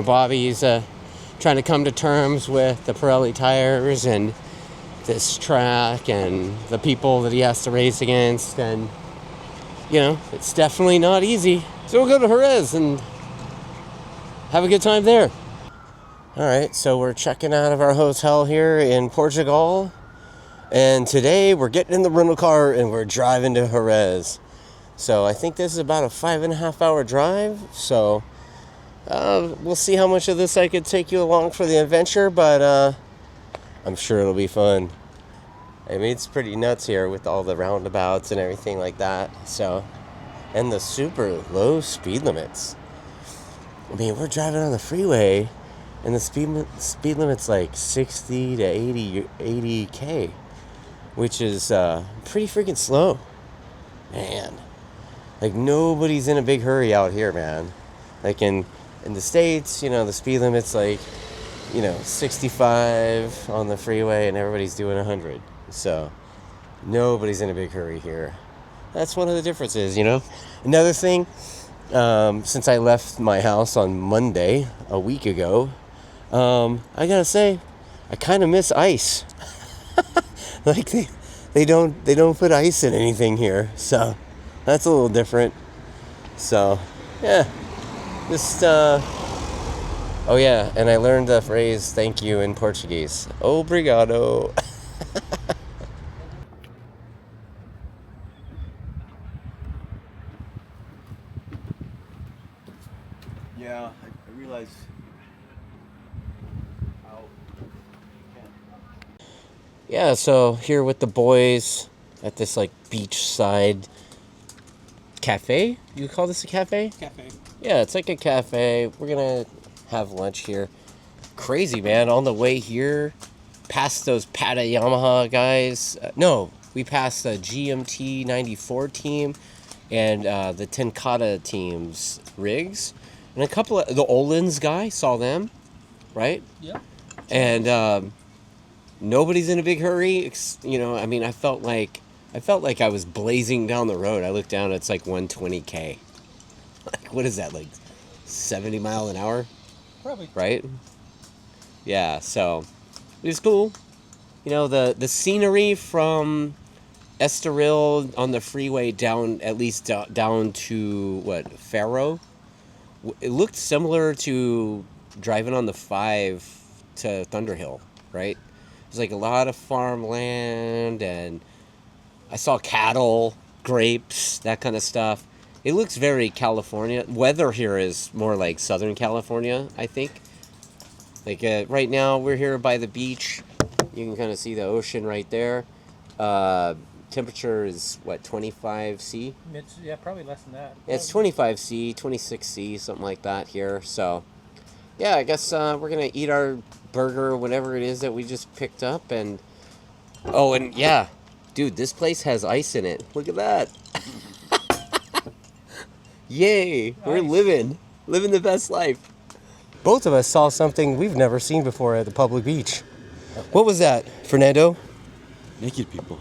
Bobby's trying to come to terms with the Pirelli tires and this track and the people that he has to race against, and it's definitely not easy. So we'll go to Jerez and have a good time there. Alright, so we're checking out of our hotel here in Portugal, and today we're getting in the rental car and we're driving to Jerez. So I think this is about a 5.5 hour drive, so we'll see how much of this I could take you along for the adventure, but I'm sure it'll be fun. I mean, it's pretty nuts here with all the roundabouts and everything like that. So, and the super low speed limits. I mean, we're driving on the freeway, and the speed limit's like 60 to 80K, which is pretty freaking slow. Man, like nobody's in a big hurry out here, man. Like in the States, the speed limit's like, 65 on the freeway, and everybody's doing 100. So, nobody's in a big hurry here. That's one of the differences, Another thing, since I left my house on Monday, a week ago, I gotta say, I kind of miss ice. Like, they don't put ice in anything here, so that's a little different. So, yeah, just, oh yeah, and I learned the phrase thank you in Portuguese. Obrigado. Yeah, I realize how. Yeah, so here with the boys at this like beachside cafe. You call this a cafe? Cafe. Yeah, it's like a cafe. We're gonna have lunch here. Crazy, man. On the way here, past those paddock Yamaha guys. No, we passed the GMT 94 team and the Tenkata team's rigs. And a couple of the Olin's guy, saw them, right? Yeah. And nobody's in a big hurry. I mean, I felt like I was blazing down the road. I looked down, it's like 120K. Like, what is that, like 70 mile an hour? Probably. Right? Yeah, so it was cool. The scenery from Estoril on the freeway down, at least down to, Faro? It looked similar to driving on the 5 to Thunderhill, right? There's like a lot of farmland, and I saw cattle, grapes, that kind of stuff. It looks very California. Weather here is more like Southern California, I think. Like right now, we're here by the beach. You can kind of see the ocean right there. Temperature is, 25 C? Yeah, probably less than that. Yeah, it's 25 C, 26 C, something like that here. So, yeah, I guess we're going to eat our burger, whatever it is that we just picked up. And, oh, and yeah, dude, this place has ice in it. Look at that. Yay, we're living the best life. Both of us saw something we've never seen before at the public beach. What was that, Fernando? Naked people.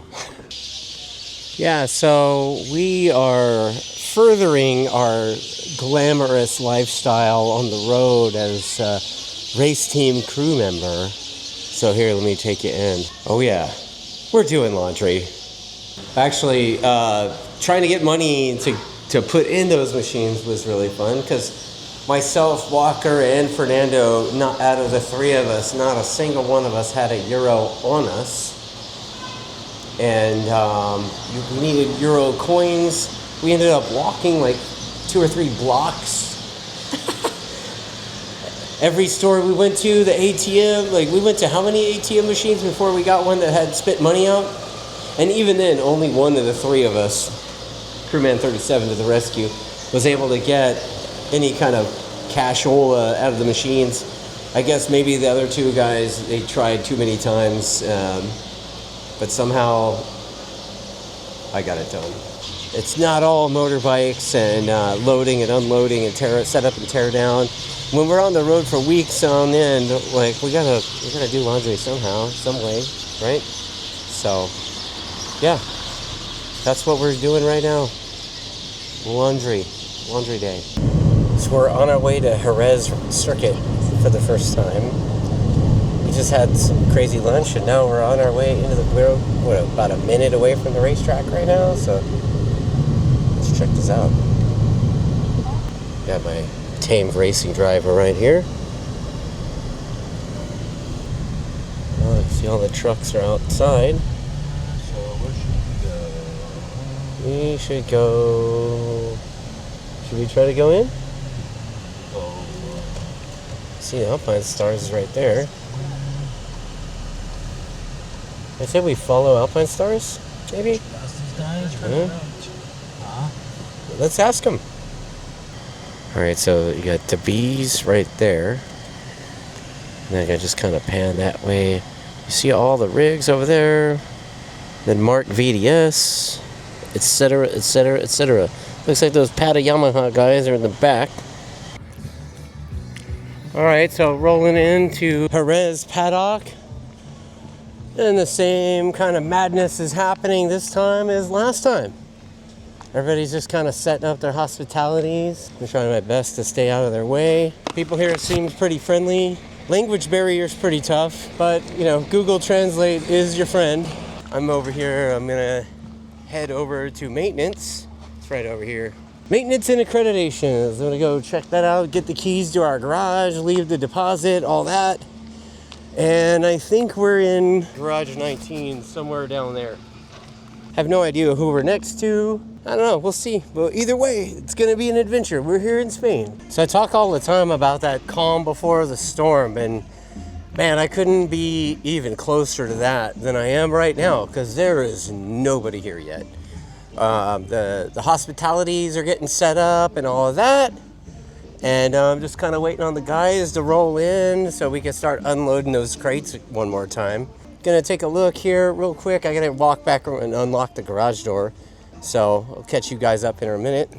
Yeah, so we are furthering our glamorous lifestyle on the road as a race team crew member. So here, let me take you in. Oh yeah, we're doing laundry. Actually, trying to get money to put in those machines was really fun, because myself, Walker, and Fernando, not out of the three of us, not a single one of us had a euro on us. And we needed euro coins. We ended up walking like 2 or 3 blocks. Every store we went to, the ATM, like we went to how many ATM machines before we got one that had spit money out? And even then, only one of the three of us, Crewman 37 to the rescue, was able to get any kind of cashola out of the machines. I guess maybe the other two guys, they tried too many times. But somehow I got it done. It's not all motorbikes and loading and unloading and set up and tear down. When we're on the road for weeks on end, like we gotta do laundry somehow, some way, right? So, yeah, that's what we're doing right now. Laundry day. guys, we're on our way to Jerez circuit for the first time. We just had some crazy lunch, and now we're on our way into we're about a minute away from the racetrack right now, so let's check this out. Got my tame racing driver right here. Oh, see, all the trucks are outside. So where should we go? We should go... Should we try to go in? See, the Alpine Stars is right there. I say we follow Alpine Stars, maybe? Let's ask them. Alright, so you got De Bees right there. And then I gotta just kind of pan that way. You see all the rigs over there. Then Mark VDS, etc., etc., etc. Looks like those paddock Yamaha guys are in the back. Alright, so rolling into Jerez paddock. And the same kind of madness is happening this time as last time. Everybody's just kind of setting up their hospitalities. I'm trying my best to stay out of their way. People here seem pretty friendly. Language barrier's pretty tough, but you know, Google Translate is your friend. I'm over here, I'm gonna head over to maintenance. It's right over here. Maintenance and accreditations. I'm gonna go check that out, get the keys to our garage, leave the deposit, all that. And I think we're in garage 19, somewhere down there. Have no idea who we're next to. I don't know, we'll see. But either way, it's gonna be an adventure. We're here in Spain. So I talk all the time about that calm before the storm, and man, I couldn't be even closer to that than I am right now, because there is nobody here yet. The hospitalities are getting set up and all of that. And I'm just kind of waiting on the guys to roll in so we can start unloading those crates one more time. Gonna take a look here real quick. I gotta walk back and unlock the garage door. So I'll catch you guys up in a minute.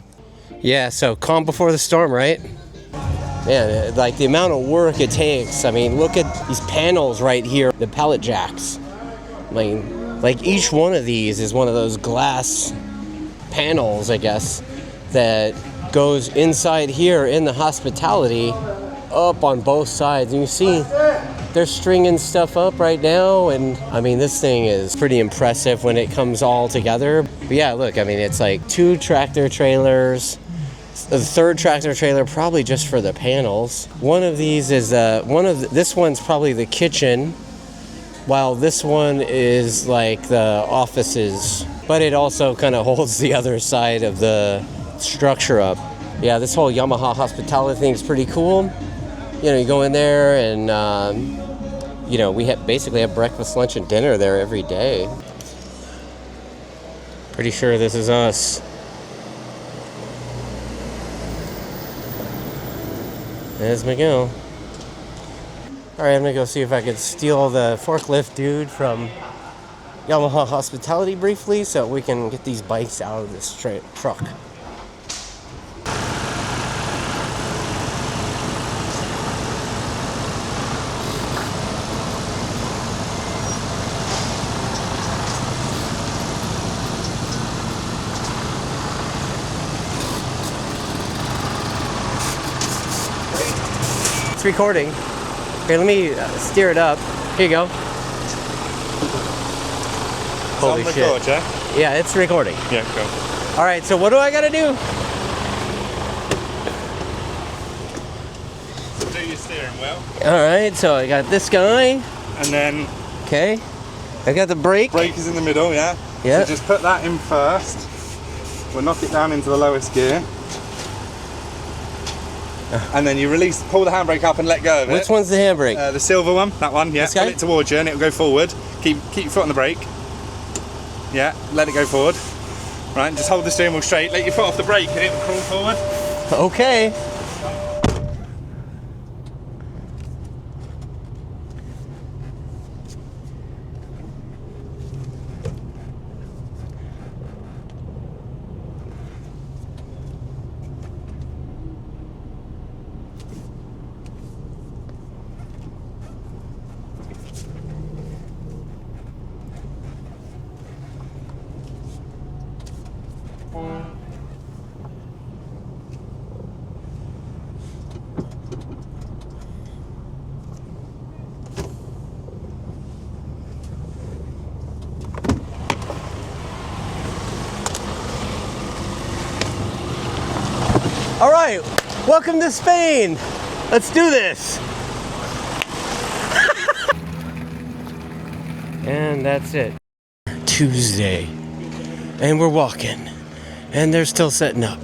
Yeah, so calm before the storm, right? Man, like the amount of work it takes. I mean, look at these panels right here, the pallet jacks. I mean, like each one of these is one of those glass panels, I guess, that goes inside here in the hospitality up on both sides. And you see they're stringing stuff up right now, and I mean, this thing is pretty impressive when it comes all together. But yeah, look, I mean, it's like 2 tractor trailers, the 3rd tractor trailer probably just for the panels. One of these is this one's probably the kitchen, while this one is like the offices, but it also kind of holds the other side of the structure up. Yeah, this whole Yamaha hospitality thing is pretty cool. You know, you go in there and you know, we basically have breakfast, lunch, and dinner there every day. Pretty sure this is us. There's Miguel. Alright, I'm gonna go see if I can steal the forklift dude from Yamaha Hospitality briefly so we can get these bikes out of this truck. It's recording. Here, let me steer it up. Here you go. Holy shit. Record, yeah? Yeah, it's recording. Yeah, go. All right, so what do I gotta do? Do your steering wheel. All right, so I got this guy. And then Okay. I got the brake. brake is in the middle, yeah? Yeah. So just put that in first. We'll knock it down into the lowest gear. And then you pull the handbrake up and let go of it. Which one's the handbrake? The silver one, that one, yeah. This guy? Pull it towards you and it'll go forward. Keep your foot on the brake. Yeah, let it go forward. Right, just hold the steering wheel straight, let your foot off the brake and it will crawl forward. Okay. All right, welcome to Spain. Let's do this. And that's it. Tuesday. And we're walking. And they're still setting up.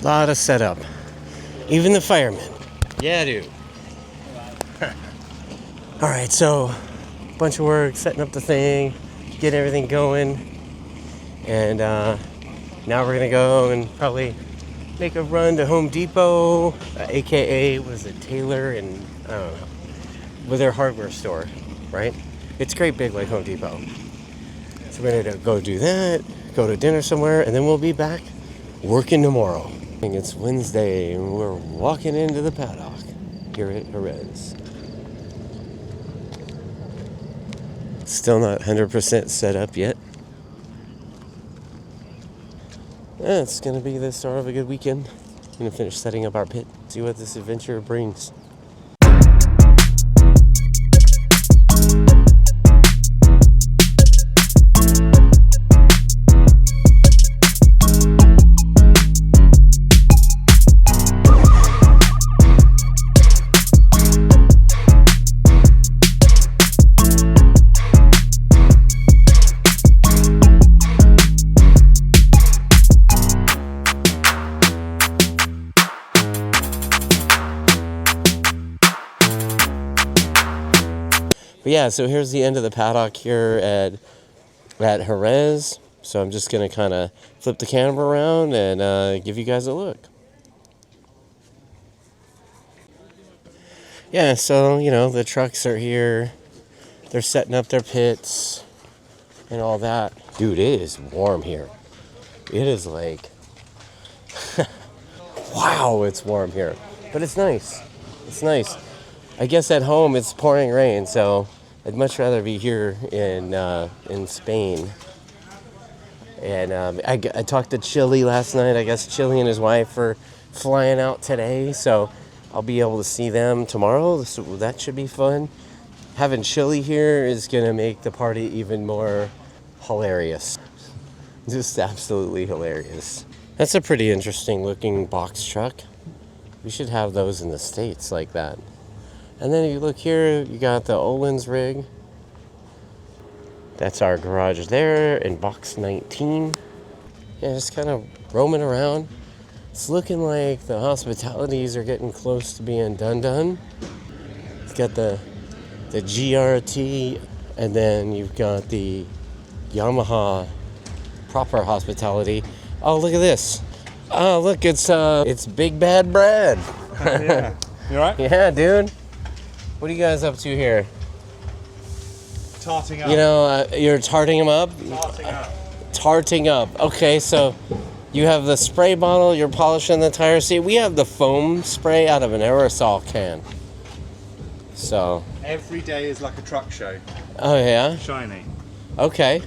Lot of setup. Even the firemen. Yeah, dude. All right, so bunch of work, setting up the thing, getting everything going. And now we're gonna go and probably make a run to Home Depot, aka was it Taylor and I don't know, with their hardware store, right? It's great big like Home Depot. So we're gonna go do that, go to dinner somewhere, and then we'll be back working tomorrow. It's Wednesday and we're walking into the paddock here at Jerez. Still not 100% set up yet. Yeah, it's gonna be the start of a good weekend. I'm gonna finish setting up our pit, see what this adventure brings. But yeah, so here's the end of the paddock here at Jerez. So I'm just going to kind of flip the camera around and give you guys a look. Yeah, so, you know, the trucks are here. They're setting up their pits and all that. Dude, it is warm here. It is like, wow, it's warm here. But it's nice. It's nice. I guess at home it's pouring rain, so I'd much rather be here in Spain. And I talked to Chili last night. I guess Chili and his wife are flying out today, so I'll be able to see them tomorrow. So that should be fun. Having Chili here is gonna make the party even more hilarious. Just absolutely hilarious. That's a pretty interesting looking box truck. We should have those in the States like that. And then if you look here, you got the Olin's rig. That's our garage there in box 19. Yeah, just kind of roaming around. It's looking like the hospitalities are getting close to being done. It's got the GRT, and then you've got the Yamaha proper hospitality. Oh, look at this. Oh, look, it's Big Bad Brad. Yeah. You alright? Yeah, dude. What are you guys up to here? Tarting up. You know, you're tarting them up? Tarting up. Tarting up. Okay, so you have the spray bottle, you're polishing the tire seat. We have the foam spray out of an aerosol can. So. Every day is like a truck show. Oh, yeah? Shiny. Okay.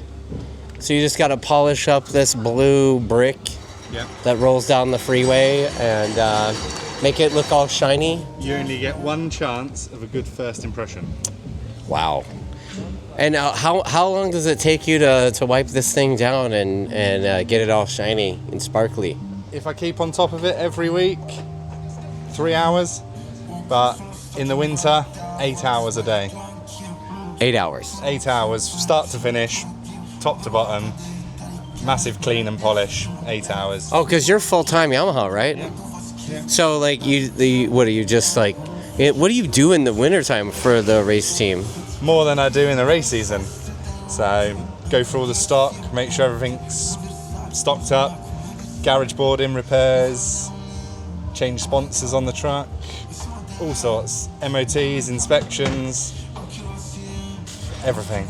So you just got to polish up this blue brick that rolls down the freeway and make it look all shiny. You only get one chance of a good first impression. Wow. And how long does it take you to wipe this thing down and get it all shiny and sparkly? If I keep on top of it every week, 3 hours. But in the winter, 8 hours a day. 8 hours. 8 hours, start to finish, top to bottom, massive clean and polish, 8 hours. Oh, because you're full-time Yamaha, right? Yeah. So, like, what do you do in the wintertime for the race team? More than I do in the race season. So, go through all the stock, make sure everything's stocked up, garage boarding, repairs, change sponsors on the truck, all sorts. MOTs, inspections, everything.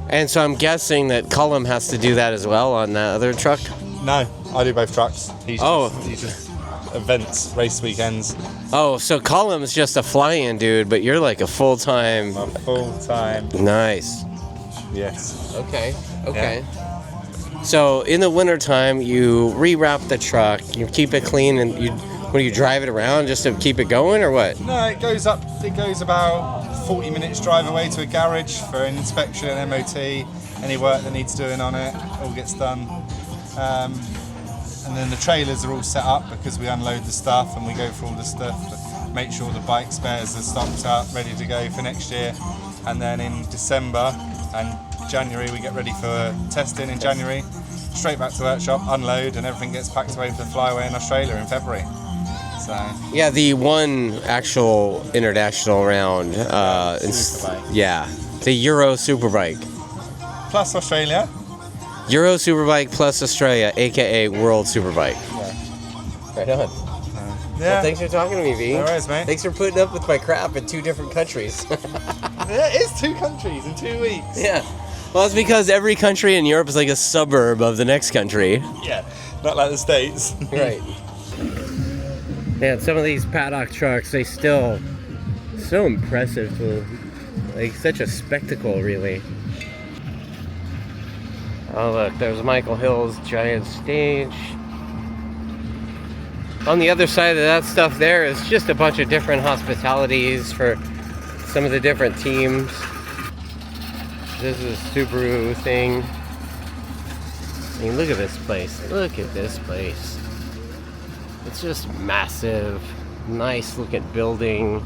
And so I'm guessing that Cullum has to do that as well on that other truck? No, I do both trucks. He's just events, race weekends. Oh, so Cullum's just a fly-in dude, but you're like a full-time... I'm full-time. Nice. Yes. Okay. Yeah. So in the wintertime, you rewrap the truck, you keep it clean, and you drive it around just to keep it going, or what? No, it goes about 40 minutes drive away to a garage for an inspection, MOT, any work that needs doing on it, all gets done. And then the trailers are all set up because we unload the stuff and we go through all the stuff, make sure the bike spares are stocked up, ready to go for next year. And then in December and January we get ready for testing in January. Straight back to the workshop, unload, and everything gets packed away for the flyaway in Australia in February. So Yeah, the one actual international round. Yeah, the Euro Superbike. plus Australia. Euro Superbike plus Australia, aka World Superbike. Yeah. Right on. Well, thanks for talking to me, V. No worries, mate. Thanks for putting up with my crap in 2 different countries. Yeah, it is 2 countries in 2 weeks. Yeah. Well, it's because every country in Europe is like a suburb of the next country. Yeah, not like the States. Right. Man, some of these paddock trucks, they still so impressive to, like, such a spectacle, really. Oh, look, there's Michael Hill's giant stage. On the other side of that stuff there is just a bunch of different hospitalities for some of the different teams. This is a Subaru thing. I mean, look at this place. Look at this place. It's just massive, nice looking building.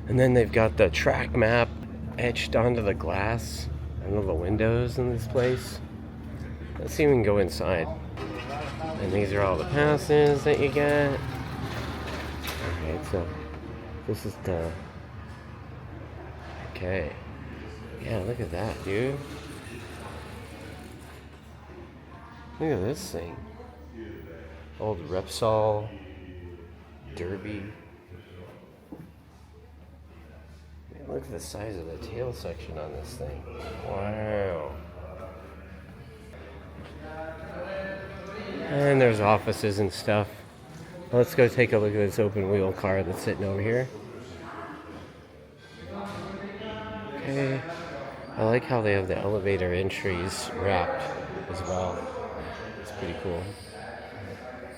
And then they've got the track map etched onto the glass and all the windows in this place. Let's see if we can go inside. And these are all the passes that you get. Alright, so this is the... Okay. Yeah, look at that, dude. Look at this thing. Old Repsol Derby. Man, look at the size of the tail section on this thing. Wow. And there's offices and stuff. Let's go take a look at this open wheel car that's sitting over here. Okay. I like how they have the elevator entries wrapped as well. It's pretty cool.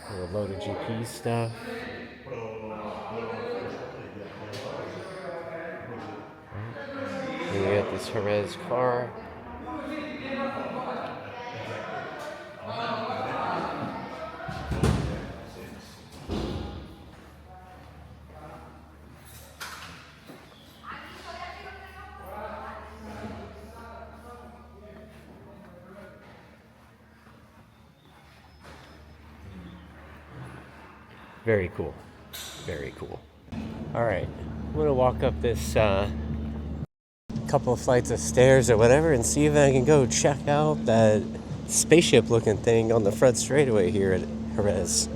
A little load of GP stuff. And we got this Jerez car. Very cool. Very cool. Alright, I'm gonna walk up this couple of flights of stairs or whatever and see if I can go check out that spaceship looking thing on the front straightaway here at Jerez.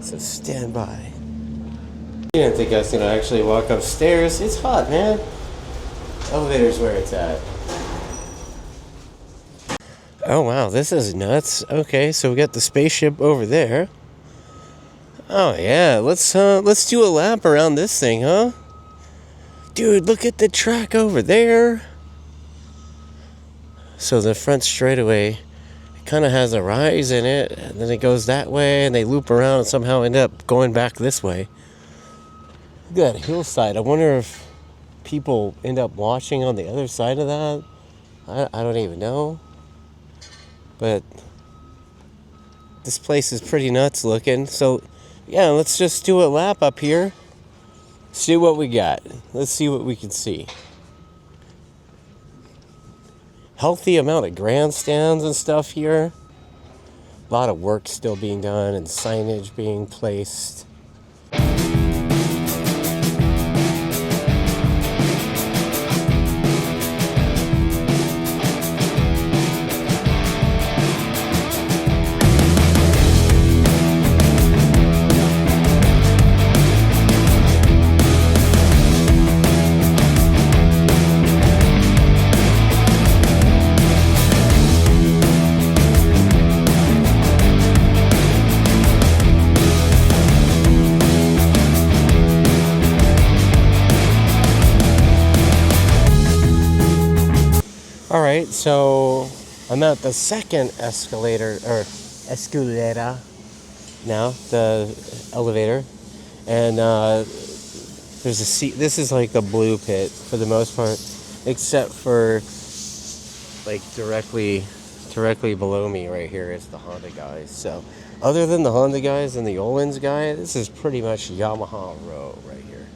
So stand by. You didn't think I was gonna actually walk upstairs. It's hot, man. Elevator's where it's at. Oh wow, this is nuts. Okay, so we got the spaceship over there. Oh yeah, let's do a lap around this thing, huh? Dude, look at the track over there. So the front straightaway, it kind of has a rise in it, and then it goes that way, and they loop around and somehow end up going back this way. Look at that hillside. I wonder if people end up watching on the other side of that. I don't even know. But this place is pretty nuts looking, so yeah, let's just do a lap up here. See what we got. Let's see what we can see. Healthy amount of grandstands and stuff here. A lot of work still being done and signage being placed. Alright, so I'm at the second escalator now, the elevator, and there's a seat. This is like the blue pit for the most part, except for like directly below me right here is the Honda guys. So Other than the Honda guys and the Öhlins guy, this is pretty much Yamaha row right here.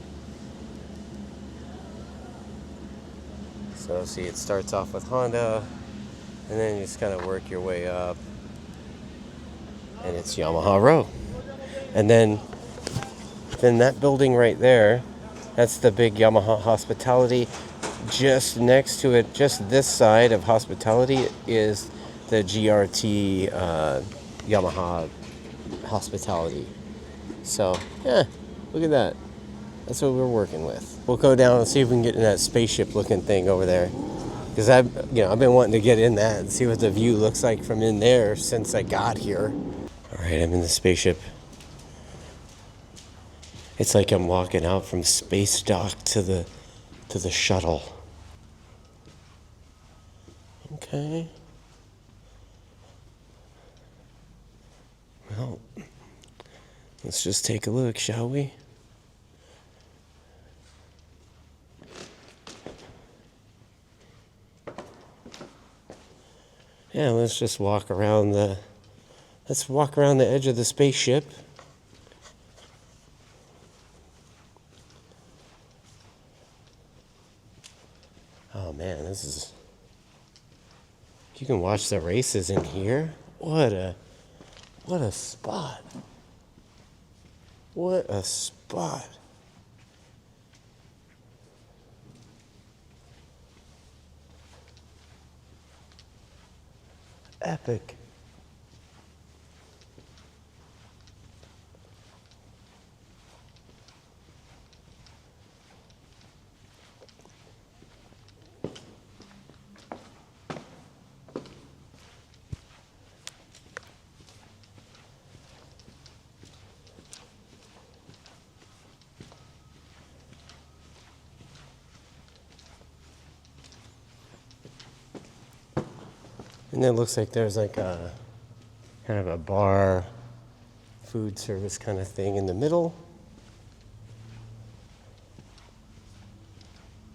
So see, it starts off with Honda, and then you just kind of work your way up, and it's Yamaha row. And then that building right there, that's the big Yamaha Hospitality. Just next to it, just this side of Hospitality, is the GRT Yamaha Hospitality. So, yeah, look at that. That's what we're working with. We'll go down and see if we can get in that spaceship looking thing over there. Because I've been wanting to get in that and see what the view looks like from in there since I got here. All right, I'm in the spaceship. It's like I'm walking out from space dock to the shuttle. Okay. Well, let's just take a look, shall we? Yeah, let's just walk around the edge of the spaceship. Oh man, you can watch the races in here. What a spot. What a spot. Epic. And it looks like there's like a kind of a bar, food service kind of thing in the middle.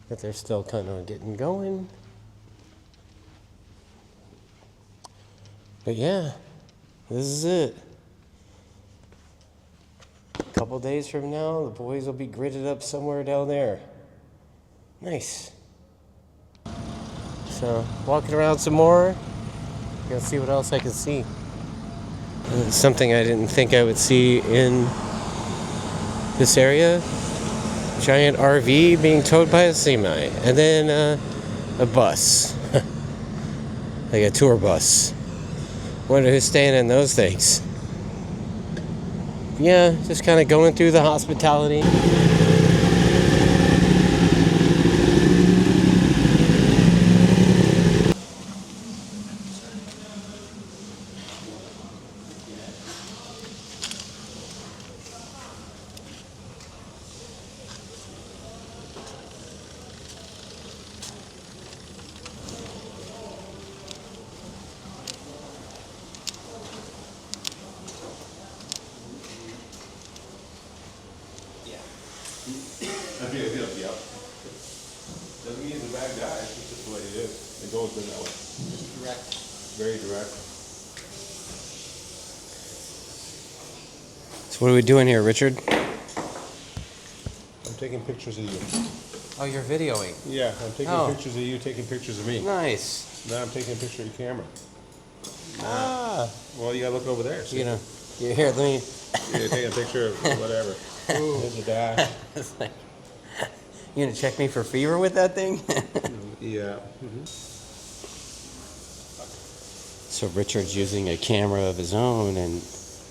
But they're still kind of getting going. But yeah, this is it. A couple days from now, the boys will be gridded up somewhere down there. Nice. So, walking around some more. Gonna see what else I can see. Something I didn't think I would see in this area. Giant RV being towed by a semi. And then a bus. Like a tour bus. Wonder who's staying in those things. Yeah, just kind of going through the hospitality. Yep. Doesn't mean he's a bad guy, it's just the way he is. It goes in that way. Direct. Very direct. So what are we doing here, Richard? I'm taking pictures of you. Oh, you're videoing. Yeah, I'm taking pictures of you, taking pictures of me. Nice. Now I'm taking a picture of your camera. Ah. Well, you gotta look over there. So You here, let me... you're taking a picture of whatever. There's a dash. It's like, you gonna check me for fever with that thing? Yeah. So Richard's using a camera of his own, and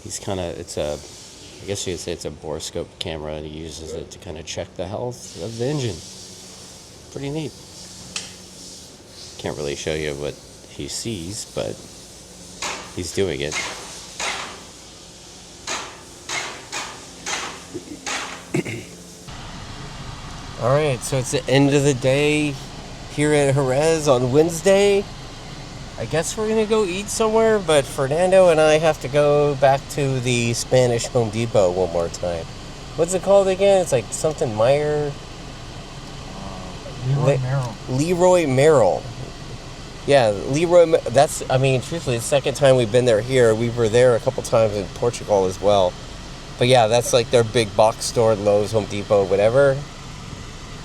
he's kind of, I guess you could say it's a borescope camera, and he uses it to kind of check the health of the engine. Pretty neat. Can't really show you what he sees, but he's doing it. All right, so it's the end of the day here at Jerez on Wednesday. I guess we're gonna go eat somewhere, but Fernando and I have to go back to the Spanish Home Depot one more time. What's it called again? It's like something Meyer. Leroy Merrill. Leroy Merrill. Yeah, Leroy, that's, I mean, truthfully, the second time we've been there here. We were there a couple times in Portugal as well. But yeah, that's like their big box store, Lowe's, Home Depot, whatever.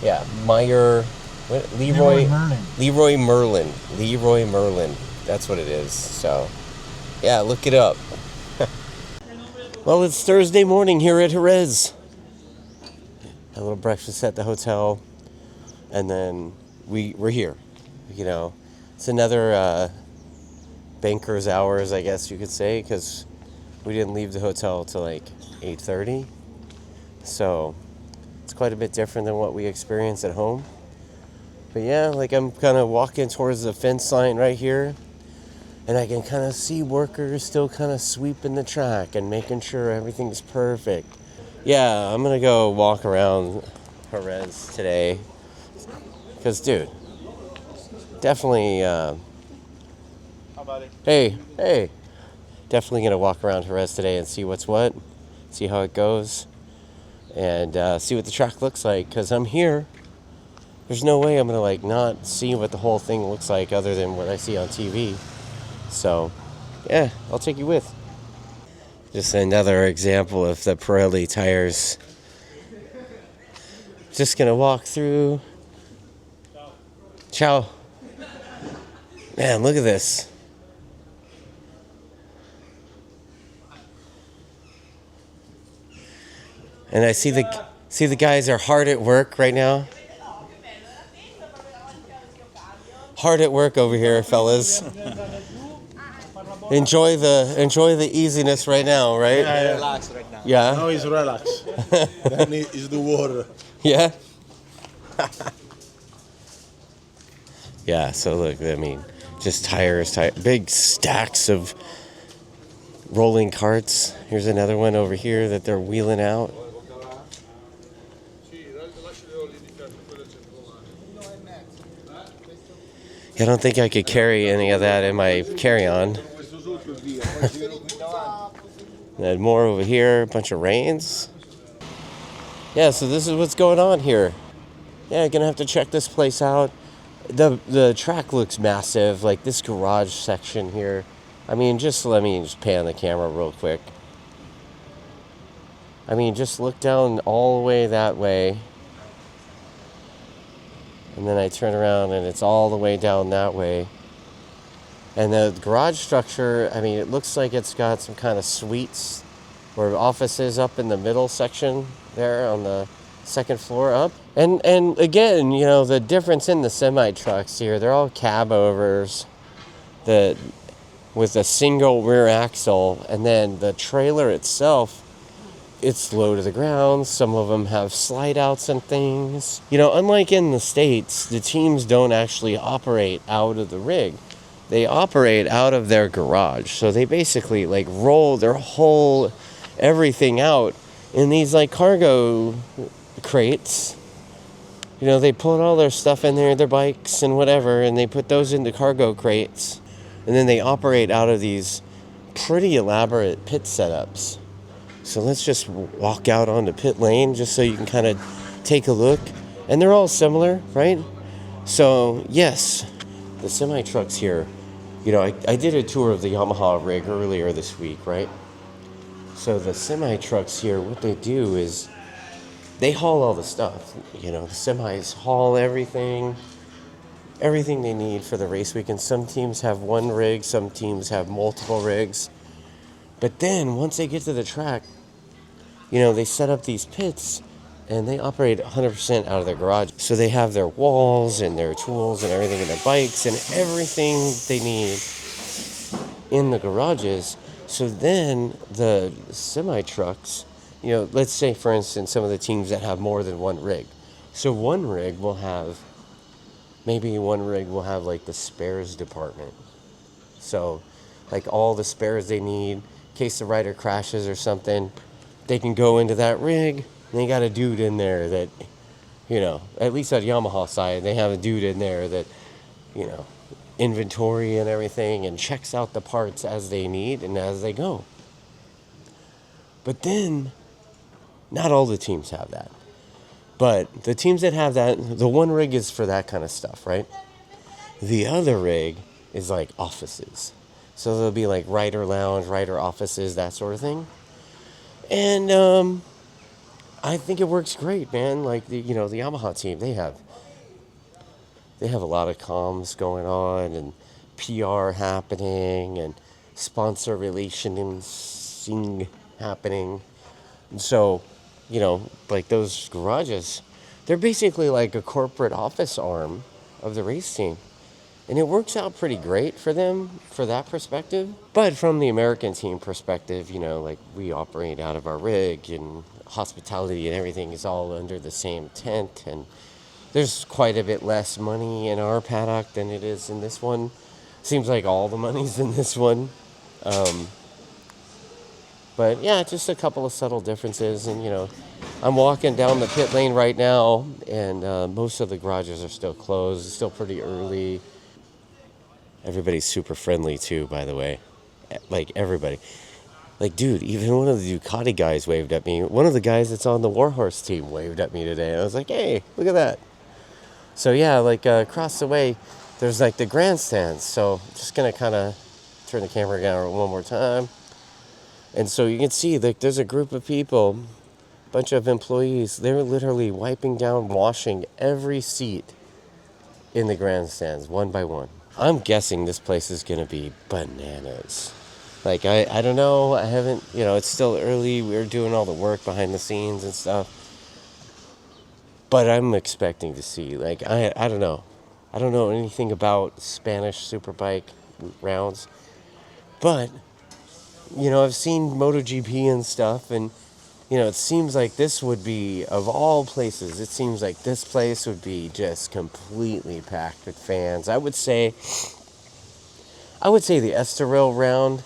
Yeah, Leroy Merlin. That's what it is. So, yeah, look it up. Well, it's Thursday morning here at Jerez. Had a little breakfast at the hotel, and then we're here. You know, it's another banker's hours, I guess you could say, because we didn't leave the hotel till like 8:30. So it's quite a bit different than what we experience at home. But yeah, like I'm kind of walking towards the fence line right here, and I can kind of see workers still kind of sweeping the track and making sure everything's perfect. Yeah, I'm gonna go walk around Jerez today, because dude, definitely hey, definitely gonna walk around Jerez today and see what's what, see how it goes, and see what the track looks like, because I'm here. There's no way I'm gonna like not see what the whole thing looks like other than what I see on TV. So yeah, I'll take you with. Just another example of the Pirelli tires. Just gonna walk through. Ciao. Man, look at this. And I see the guys are hard at work right now. Hard at work over here, fellas. Enjoy the easiness right now, right? Yeah, relax right now. Yeah. Now is relax. Then is the water. Yeah. Yeah. So look, I mean, just tires, big stacks of rolling carts. Here's another one over here that they're wheeling out. I don't think I could carry any of that in my carry-on. And more over here, a bunch of reins. Yeah, so this is what's going on here. Yeah, gonna have to check this place out. The track looks massive, like this garage section here. I mean, let me just pan the camera real quick. I mean, just look down all the way that way. And then I turn around and it's all the way down that way. And the garage structure, I mean, it looks like it's got some kind of suites or offices up in the middle section there on the second floor up. And again, you know, the difference in the semi-trucks here, they're all cab overs with a single rear axle, and then the trailer itself, it's low to the ground. Some of them have slide outs and things. You know, unlike in the States, the teams don't actually operate out of the rig. They operate out of their garage. So they basically like roll their whole everything out in these like cargo crates. You know, they put all their stuff in there, their bikes and whatever, and they put those into cargo crates. And then they operate out of these pretty elaborate pit setups. So let's just walk out onto pit lane just so you can kind of take a look. And they're all similar, right? So, yes, the semi-trucks here. You know, I did a tour of the Yamaha rig earlier this week, right? So the semi-trucks here, what they do is they haul all the stuff. You know, the semis haul everything they need for the race week. And some teams have one rig, some teams have multiple rigs. But then once they get to the track, you know, they set up these pits and they operate 100% out of their garage. So they have their walls and their tools and everything and their bikes and everything they need in the garages. So then the semi-trucks, you know, let's say, for instance, some of the teams that have more than one rig. So one rig will have like the spares department. So like all the spares they need in case the rider crashes or something, they can go into that rig. And they got a dude in there that, you know, at least at Yamaha side, they have a dude in there that, you know, inventory and everything and checks out the parts as they need and as they go. But then, not all the teams have that. But the teams that have that, the one rig is for that kind of stuff, right? The other rig is like offices. So there'll be like rider lounge, rider offices, that sort of thing. And I think it works great, man. Like the Yamaha team, they have a lot of comms going on and PR happening and sponsor relations happening. And so, like those garages, they're basically like a corporate office arm of the race team. And it works out pretty great for them, for that perspective. But from the American team perspective, like we operate out of our rig and hospitality and everything is all under the same tent. And there's quite a bit less money in our paddock than it is in this one. Seems like all the money's in this one. But yeah, just a couple of subtle differences. And, I'm walking down the pit lane right now, and most of the garages are still closed. It's still pretty early. Everybody's super friendly too, by the way. Like everybody. Like, dude, even one of the Ducati guys waved at me. One of the guys that's on the Warhorse team waved at me today. I was like, hey, look at that. So yeah, like across the way, there's like the grandstands. So I'm just gonna kind of turn the camera down one more time. And so you can see like there's a group of people, a bunch of employees. They're literally wiping down, washing every seat in the grandstands one by one. I'm guessing this place is going to be bananas. Like, I don't know. I haven't, it's still early. We're doing all the work behind the scenes and stuff. But I'm expecting to see, like, I don't know. I don't know anything about Spanish Superbike rounds. But, I've seen MotoGP and stuff. And, it seems like this would be, of all places, it seems like this place would be just completely packed with fans. I would say the Estoril round,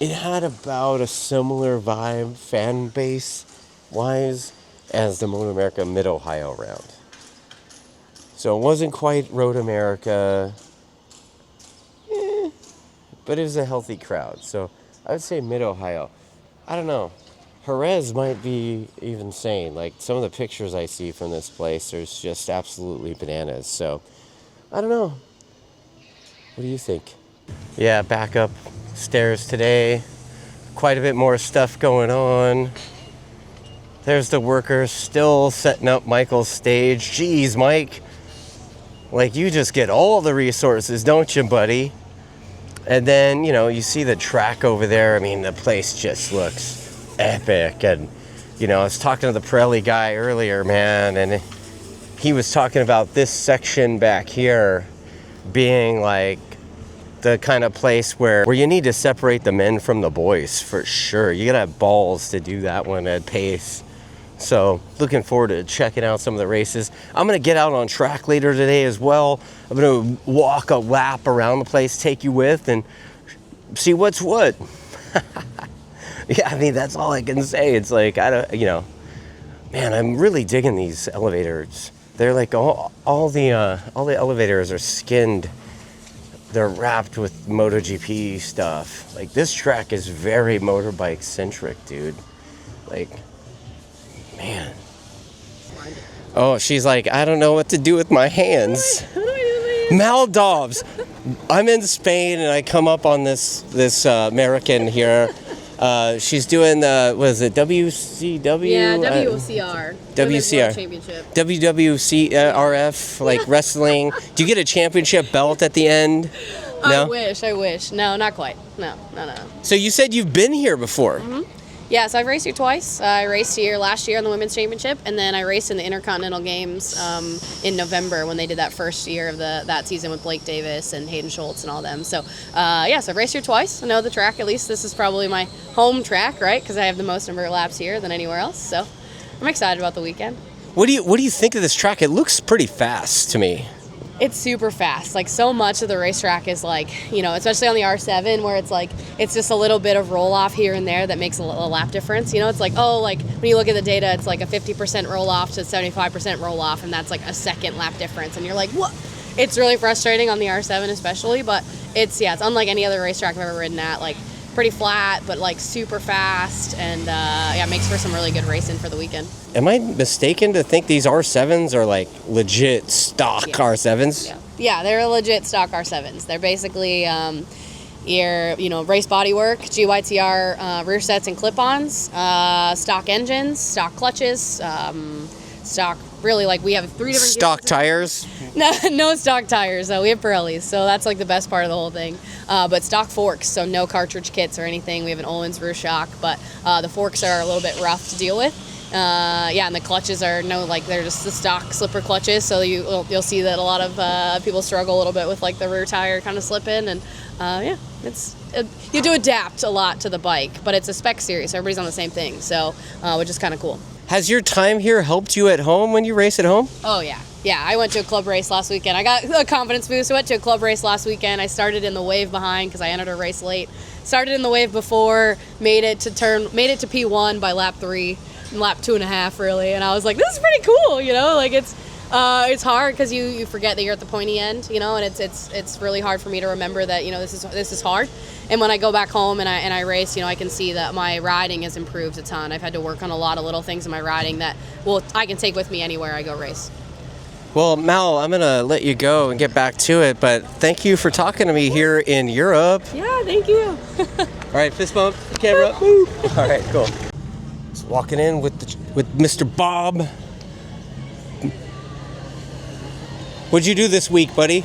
it had about a similar vibe, fan base wise, as the Moto America Mid-Ohio round. So it wasn't quite Road America, but it was a healthy crowd. So I would say Mid-Ohio. I don't know. Jerez might be even sane. Like, some of the pictures I see from this place, there's just absolutely bananas. So, I don't know. What do you think? Yeah, back up stairs today. Quite a bit more stuff going on. There's the workers still setting up Michael's stage. Jeez, Mike. Like, you just get all the resources, don't you, buddy? And then, you see the track over there. I mean, the place just looks epic. And I was talking to the Pirelli guy earlier, man, and he was talking about this section back here being like the kind of place where you need to separate the men from the boys, for sure. You gotta have balls to do that one at pace. So looking forward to checking out some of the races. I'm gonna get out on track later today as well. I'm gonna walk a lap around the place, take you with, and see what's what. Yeah, I mean, that's all I can say. It's like, man, I'm really digging these elevators. They're like all the elevators are skinned. They're wrapped with MotoGP stuff. Like, this track is very motorbike centric, dude. Like, man. Oh, she's like, I don't know what to do with my hands. What do I do with my hands? Mel Dobs. I'm in Spain and I come up on this American here. She's doing was it WCW? Yeah, WCR. Women's World Championship. WWCRF, like wrestling. Do you get a championship belt at the end? No? I wish. No, not quite. No. So you said you've been here before. Mm-hmm. Yeah, so I've raced here twice. I raced here last year on the Women's Championship, and then I raced in the Intercontinental Games in November when they did that first year of that season with Blake Davis and Hayden Schultz and all them. So, so I've raced here twice. I know the track. At least this is probably my home track, right? Because I have the most number of laps here than anywhere else. So I'm excited about the weekend. What do you think of this track? It looks pretty fast to me. It's super fast. Like, so much of the racetrack is like, especially on the R7 where it's like, it's just a little bit of roll off here and there that makes a lap difference. It's like, when you look at the data, it's like a 50% roll off to 75% roll off, and that's like a second lap difference. And you're like, what? It's really frustrating on the R7 especially, but it's unlike any other racetrack I've ever ridden at. Like, pretty flat, but like super fast, and it makes for some really good racing for the weekend. Am I mistaken to think these R7s are like legit stock R7s? Yeah. Yeah, they're legit stock R7s. They're basically your race bodywork, GYTR rear sets and clip-ons, stock engines, stock clutches, stock. Really, like we have 3 different Stock tires. No stock tires though. We have Pirellis, so that's like the best part of the whole thing. But stock forks, so no cartridge kits or anything. We have an Olin's rear shock, but the forks are a little bit rough to deal with. And the clutches are they're just the stock slipper clutches. So you'll see that a lot of people struggle a little bit with like the rear tire kind of slipping, and you do adapt a lot to the bike, but it's a spec series, so everybody's on the same thing, so which is kind of cool. Has your time here helped you at home when you race at home? Oh, yeah. Yeah, I went to a club race last weekend. I got a confidence boost. I went to a club race last weekend. I started in the wave behind because I entered a race late. Started in the wave before, made it to P1 by lap 3, and lap 2.5 really. And I was like, this is pretty cool, it's hard because you forget that you're at the pointy end, and it's really hard for me to remember that, this is hard. And when I go back home and I race, I can see that my riding has improved a ton. I've had to work on a lot of little things in my riding that, I can take with me anywhere I go race. Well, Mel, I'm going to let you go and get back to it, but thank you for talking to me here in Europe. Yeah, thank you. All right, fist bump, camera. All right, cool. Just walking in with Mr. Bob. What'd you do this week, buddy?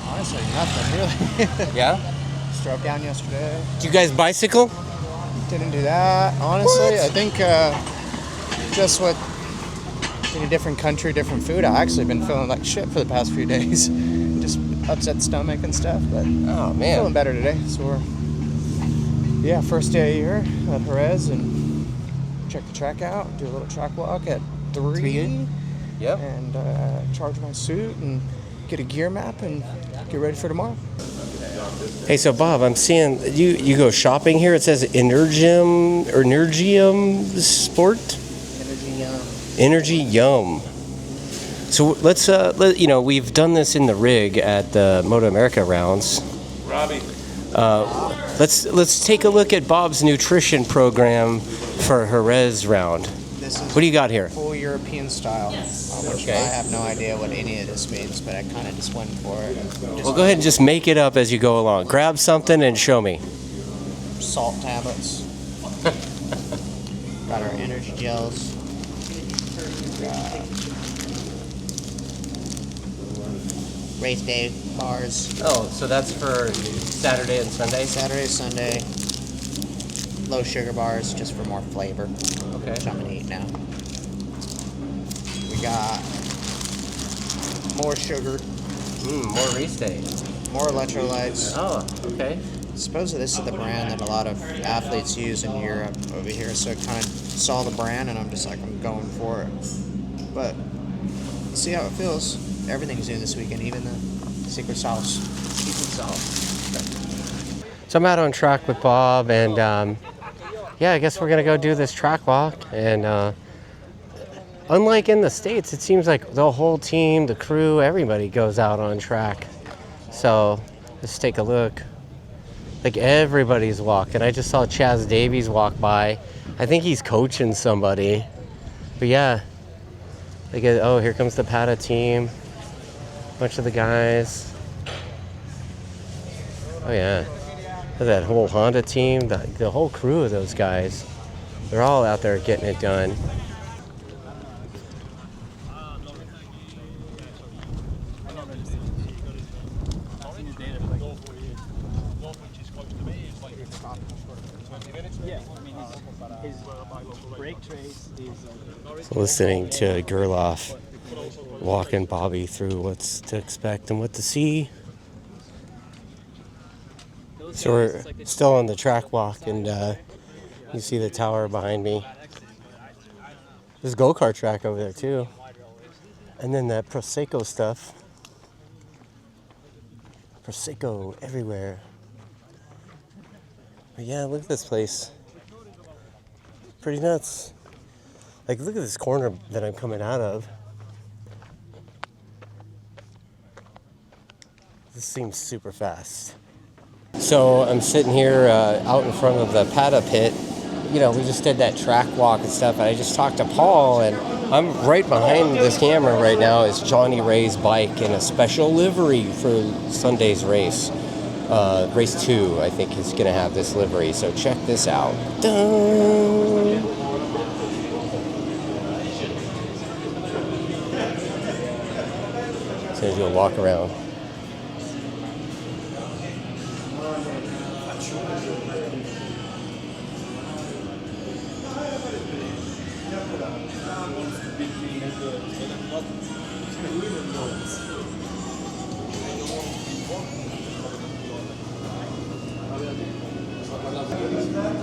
Honestly, nothing really. Yeah? Just drove down yesterday. Did you guys bicycle? Didn't do that. Honestly, What? I think just in a different country, different food. I actually been feeling like shit for the past few days. Just upset stomach and stuff, but Oh, man. feeling better today. So we're, first day here at Jerez and check the track out. Do a little track walk at 3. Yep. And charge my suit and get a gear map and get ready for tomorrow. Hey, so Bob, I'm seeing you go shopping here. It says Energium Sport? Energy Yum. So let's we've done this in the rig at the Moto America rounds. Robbie. Let's take a look at Bob's nutrition program for Jerez round. This is What do you got here? full European style, which Okay. I have no idea what any of this means, but I kind of just went for it. Well, go ahead and just make it up as you go along. Grab something and show me. Salt tablets. Got our energy gels. Got race day bars. Oh, so that's for Saturday and Sunday? Saturday, Sunday. Low sugar bars, just for more flavor. Okay. Which I'm gonna eat now. We got more sugar, More race day. more electrolytes. Oh, okay. Supposedly this is the brand that a lot of athletes use in Europe over here, so I kind of saw the brand and I'm just like, I'm going for it. But see how it feels. Everything's new this weekend, even the secret sauce. So I'm out on track with Bob, and I guess we're gonna go do this track walk. And unlike in the States, it seems like the whole team, the crew, everybody goes out on track. So let's take a look. Like everybody's walking. I just saw Chaz Davies walk by. I think he's coaching somebody. But yeah, here comes the paddock team. Bunch of the guys. Oh yeah. Look at that whole Honda team, the whole crew of those guys. They're all out there getting it done. So listening to Gerloff walking Bobby through what's to expect and what to see. So we're still on the track walk, and you see the tower behind me. There's a go-kart track over there too. And then that Prosecco stuff. Prosecco everywhere. But yeah, look at this place. Pretty nuts. Like, look at this corner that I'm coming out of. This seems super fast. So I'm sitting here out in front of the paddock pit, you know, we just did that track walk and stuff, and I just talked to Paul, and I'm right behind this camera right now is Johnny Ray's bike in a special livery for Sunday's race. Race 2, I think, is going to have this livery, so check this out. Dun! So he's going to walk around.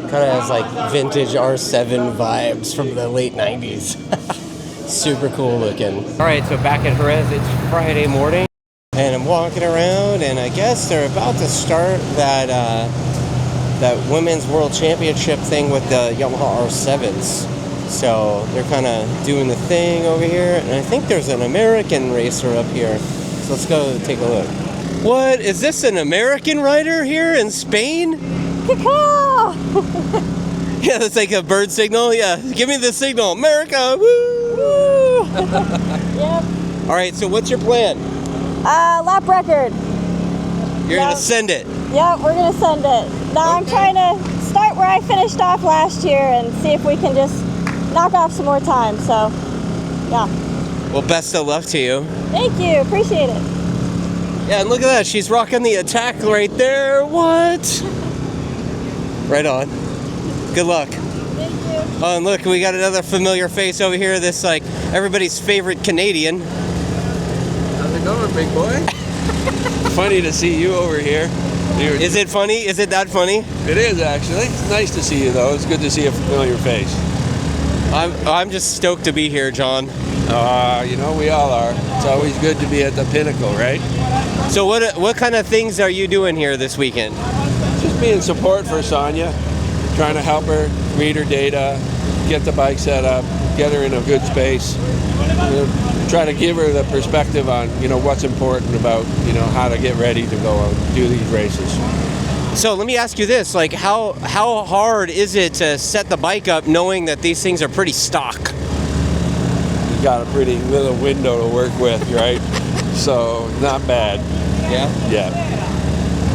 Kind of has like vintage R7 vibes from the late 90s. Super cool looking. All right, so back at Jerez, it's Friday morning, and I'm walking around, and I guess they're about to start that that Women's World Championship thing with the Yamaha R7s. So they're kind of doing the thing over here, and I think there's an American racer up here. So let's go take a look. What, is this an American rider here in Spain? Yeah, that's like a bird signal. Yeah, give me the signal, America. Woo! Yep. All right, so what's your plan? Lap record. You're gonna send it. Yep, we're gonna send it. Now I'm trying to start where I finished off last year and see if we can just knock off some more time. So, yeah. Well, best of luck to you. Thank you, appreciate it. Yeah, and look at that. She's rocking the attack right there. What? Right on. Good luck. Thank you. Oh, and look, we got another familiar face over here. This, like, everybody's favorite Canadian. How's it going, big boy? Funny to see you over here. Is it funny? Is it that funny? It is, actually. It's nice to see you, though. It's good to see a familiar face. I'm just stoked to be here, John. You know, we all are. It's always good to be at the pinnacle, right? So what kind of things are you doing here this weekend? Just being support for Sonia, trying to help her read her data, get the bike set up, get her in a good space, try to give her the perspective on, you know, what's important about, you know, how to get ready to go out and do these races. So let me ask you this, like how hard is it to set the bike up knowing that these things are pretty stock? You got a pretty little window to work with, right? So not bad. Yeah? Yeah.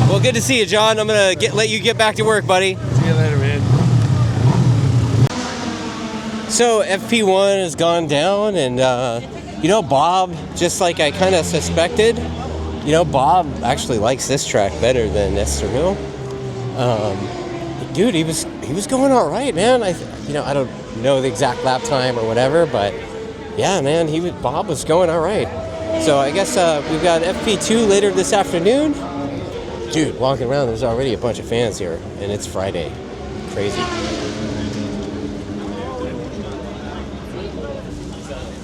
Well, good to see you, John. I'm gonna let you get back to work, buddy. See you later, man. So FP1 has gone down, and you know, Bob, just like I kind of suspected, you know, Bob actually likes this track better than Estoril. Dude, he was going all right, man. I don't know the exact lap time or whatever, but yeah, man, Bob was going all right. So I guess we've got FP2 later this afternoon. Dude, walking around, there's already a bunch of fans here, and it's Friday. Crazy.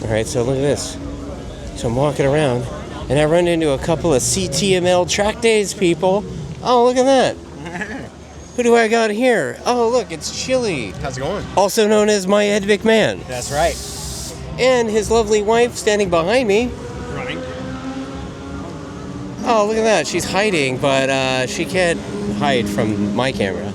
All right, so look at this. So I'm walking around, and I run into a couple of CTML TrackDaz people. Oh, look at that. Who do I got here? Oh, look, it's Chili. How's it going? Also known as my Ed McMahon. That's right. And his lovely wife standing behind me. Running. Oh, look at that. She's hiding, but she can't hide from my camera.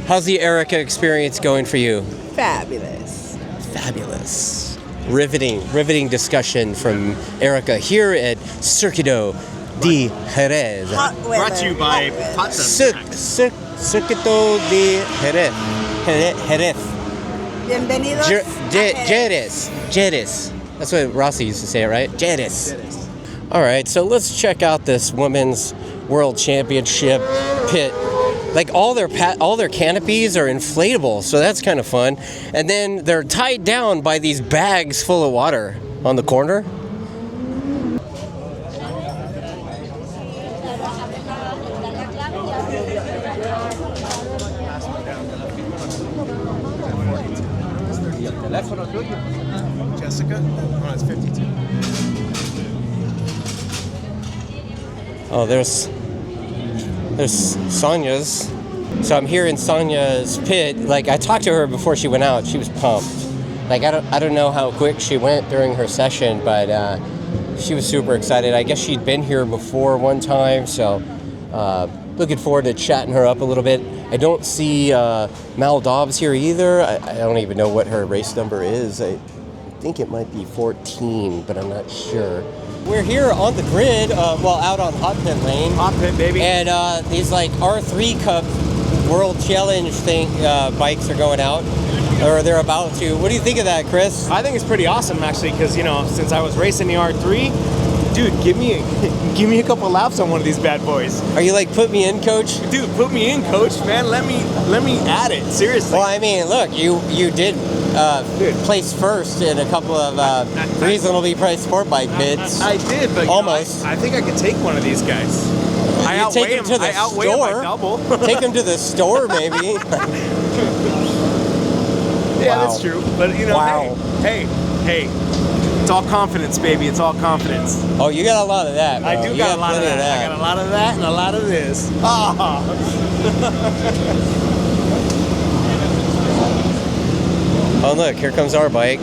How's the Erica experience going for you? Fabulous. Fabulous. Riveting discussion from Erica here at Circuito de Jerez. Brought to you by Circuito de Jerez. Bienvenidos Jerez. That's what Rossi used to say, right? Jerez. All right, so let's check out this Women's World Championship pit. Like all their canopies are inflatable, so that's kind of fun. And then they're tied down by these bags full of water on the corner. Jessica? Oh, it's 52. Oh, there's Sonia's. So I'm here in Sonia's pit. Like, I talked to her before she went out. She was pumped. Like, I don't know how quick she went during her session, but she was super excited. I guess she'd been here before one time, so looking forward to chatting her up a little bit. I don't see Mel Dobs here either. I don't even know what her race number is. I think it might be 14, but I'm not sure. We're here on the grid, out on Hot Pit Lane. Hot Pit, baby. And these like R3 Cup World Challenge bikes are going out, or they're about to. What do you think of that, Chris? I think it's pretty awesome, actually, because, you know, since I was racing the R3, dude, give me a couple laps on one of these bad boys. Are you like, put me in, coach? Dude, put me in, coach, man. Let me add it, seriously. Well, I mean, look, you did place first in a couple of reasonably priced sport bike bids. I did, but almost. I think I could take one of these guys. I outweigh him by double. Take him to the store, maybe. Yeah, that's true. But, you know, hey, it's all confidence, baby. It's all confidence. Oh, you got a lot of that, bro. I do got a lot of that. I got a lot of that and a lot of this. Oh, look, here comes our bike.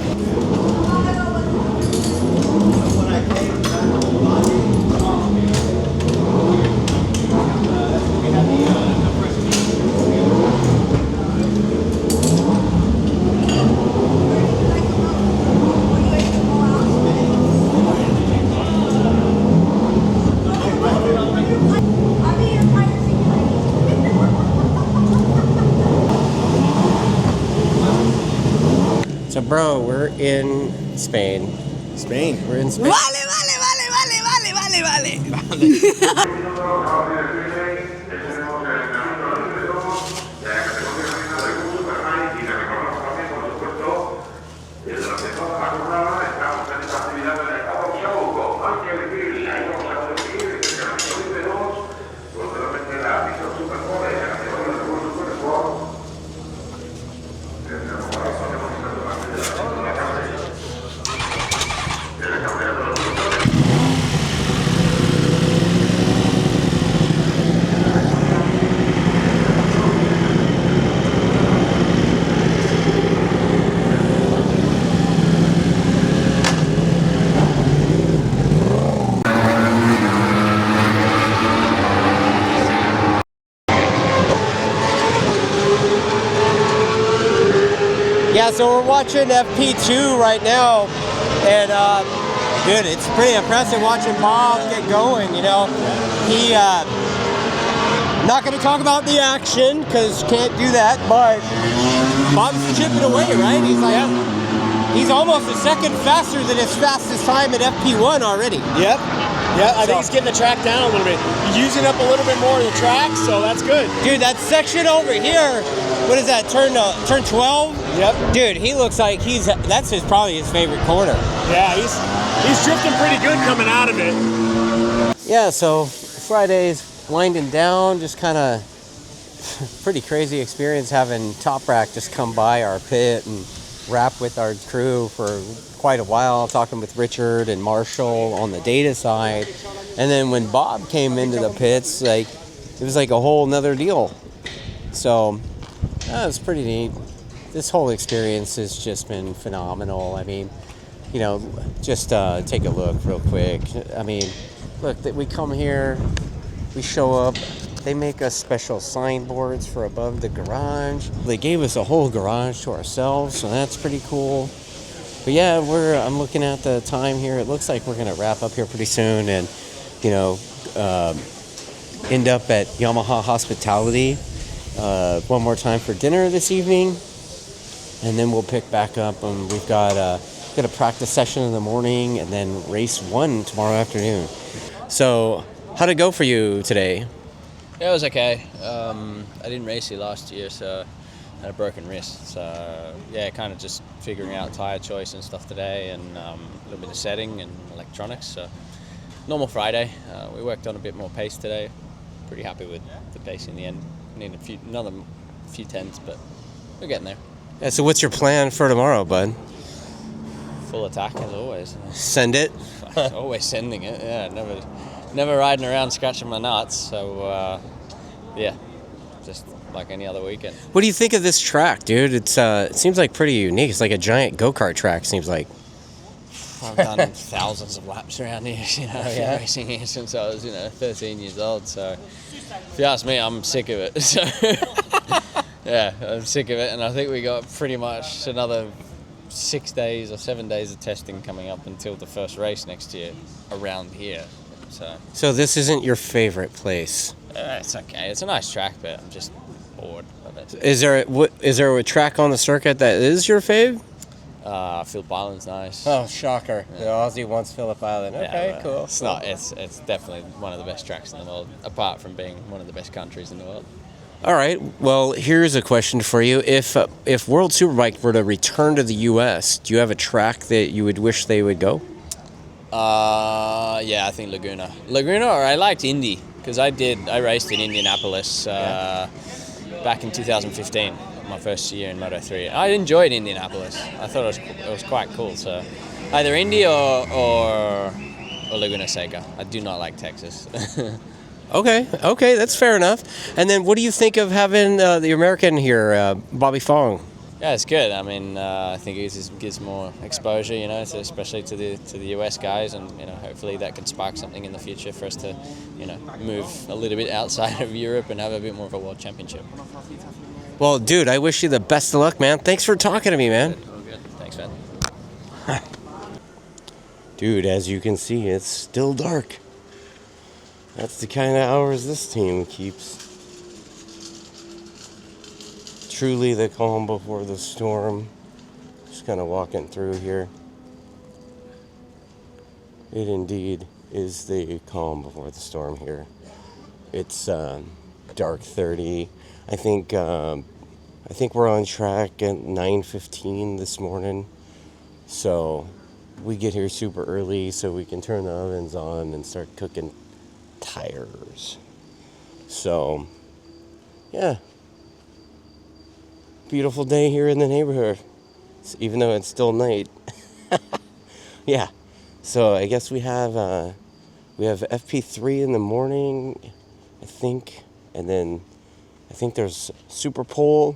So, bro, we're in Spain. We're in Spain. Yeah, so we're watching FP2 right now, and dude, it's pretty impressive watching Bob get going, you know. He, not going to talk about the action, because can't do that, but Bob's chipping away, right? He's like, he's almost a second faster than his fastest time at FP1 already. Yep. Yeah, I think he's getting the track down a little bit. He's using up a little bit more of the track, so that's good. Dude, that section over here, what is that, turn 12? Yep. Dude, he looks like that's probably his favorite corner. Yeah, he's drifting pretty good coming out of it. Yeah, so Friday's winding down, just kind of pretty crazy experience having Top Rack just come by our pit and rap with our crew for quite a while, talking with Richard and Marshall on the data side. And then when Bob came into the pits, like, it was like a whole nother deal. So that was pretty neat. This whole experience has just been phenomenal. I mean, you know, just take a look real quick. I mean, look, we come here, we show up, they make us special signboards for above the garage. They gave us a whole garage to ourselves, so that's pretty cool. But yeah, I'm looking at the time here. It looks like we're gonna wrap up here pretty soon and, you know, end up at Yamaha Hospitality one more time for dinner this evening. And then we'll pick back up, and we've got a practice session in the morning and then race 1 tomorrow afternoon. So how'd it go for you today? Yeah, it was okay. I didn't race here last year, so I had a broken wrist. So yeah, kind of just figuring out tire choice and stuff today, and a little bit of setting and electronics. So normal Friday. We worked on a bit more pace today. Pretty happy with the pace in the end. Need another few tenths, but we're getting there. Yeah, so what's your plan for tomorrow, bud? Full attack as always. Send it? Always sending it, yeah. Never riding around scratching my nuts. So yeah, just like any other weekend. What do you think of this track, dude? It seems like pretty unique. It's like a giant go-kart track, seems like. I've done thousands of laps around here, you know. I've been racing here since I was, 13 years old. So if you ask me, I'm sick of it. So Yeah, I'm sick of it, and I think we got pretty much another 6 days or 7 days of testing coming up until the first race next year around here. So this isn't your favorite place? It's okay. It's a nice track, but I'm just bored of it. Is there a track on the circuit that is your fave? Phillip Island's nice. Oh, shocker! The Aussie wants Phillip Island. Okay, Yeah, cool. It's not. It's definitely one of the best tracks in the world, apart from being one of the best countries in the world. All right. Well, here's a question for you: If World Superbike were to return to the U.S., do you have a track that you would wish they would go? Yeah, I think Laguna, or I liked Indy because I raced in Indianapolis back in 2015, my first year in Moto3. I enjoyed Indianapolis. I thought it was quite cool. So either Indy or Laguna Seca. I do not like Texas. Okay, that's fair enough. And then, what do you think of having the American here, Bobby Fong? Yeah, it's good. I mean, I think it just gives more exposure, you know, especially to the US guys, and you know, hopefully that can spark something in the future for us to, you know, move a little bit outside of Europe and have a bit more of a world championship. Well, dude, I wish you the best of luck, man. Thanks for talking to me, man. All good. Thanks, man. Dude, as you can see, it's still dark. That's the kind of hours this team keeps. Truly the calm before the storm. Just kind of walking through here. It indeed is the calm before the storm here. It's dark 30. I think we're on track at 9:15 this morning. So we get here super early so we can turn the ovens on and start cooking tires. So, yeah. Beautiful day here in the neighborhood, even though it's still night. Yeah. So I guess we have FP3 in the morning, I think, and then I think there's Superpole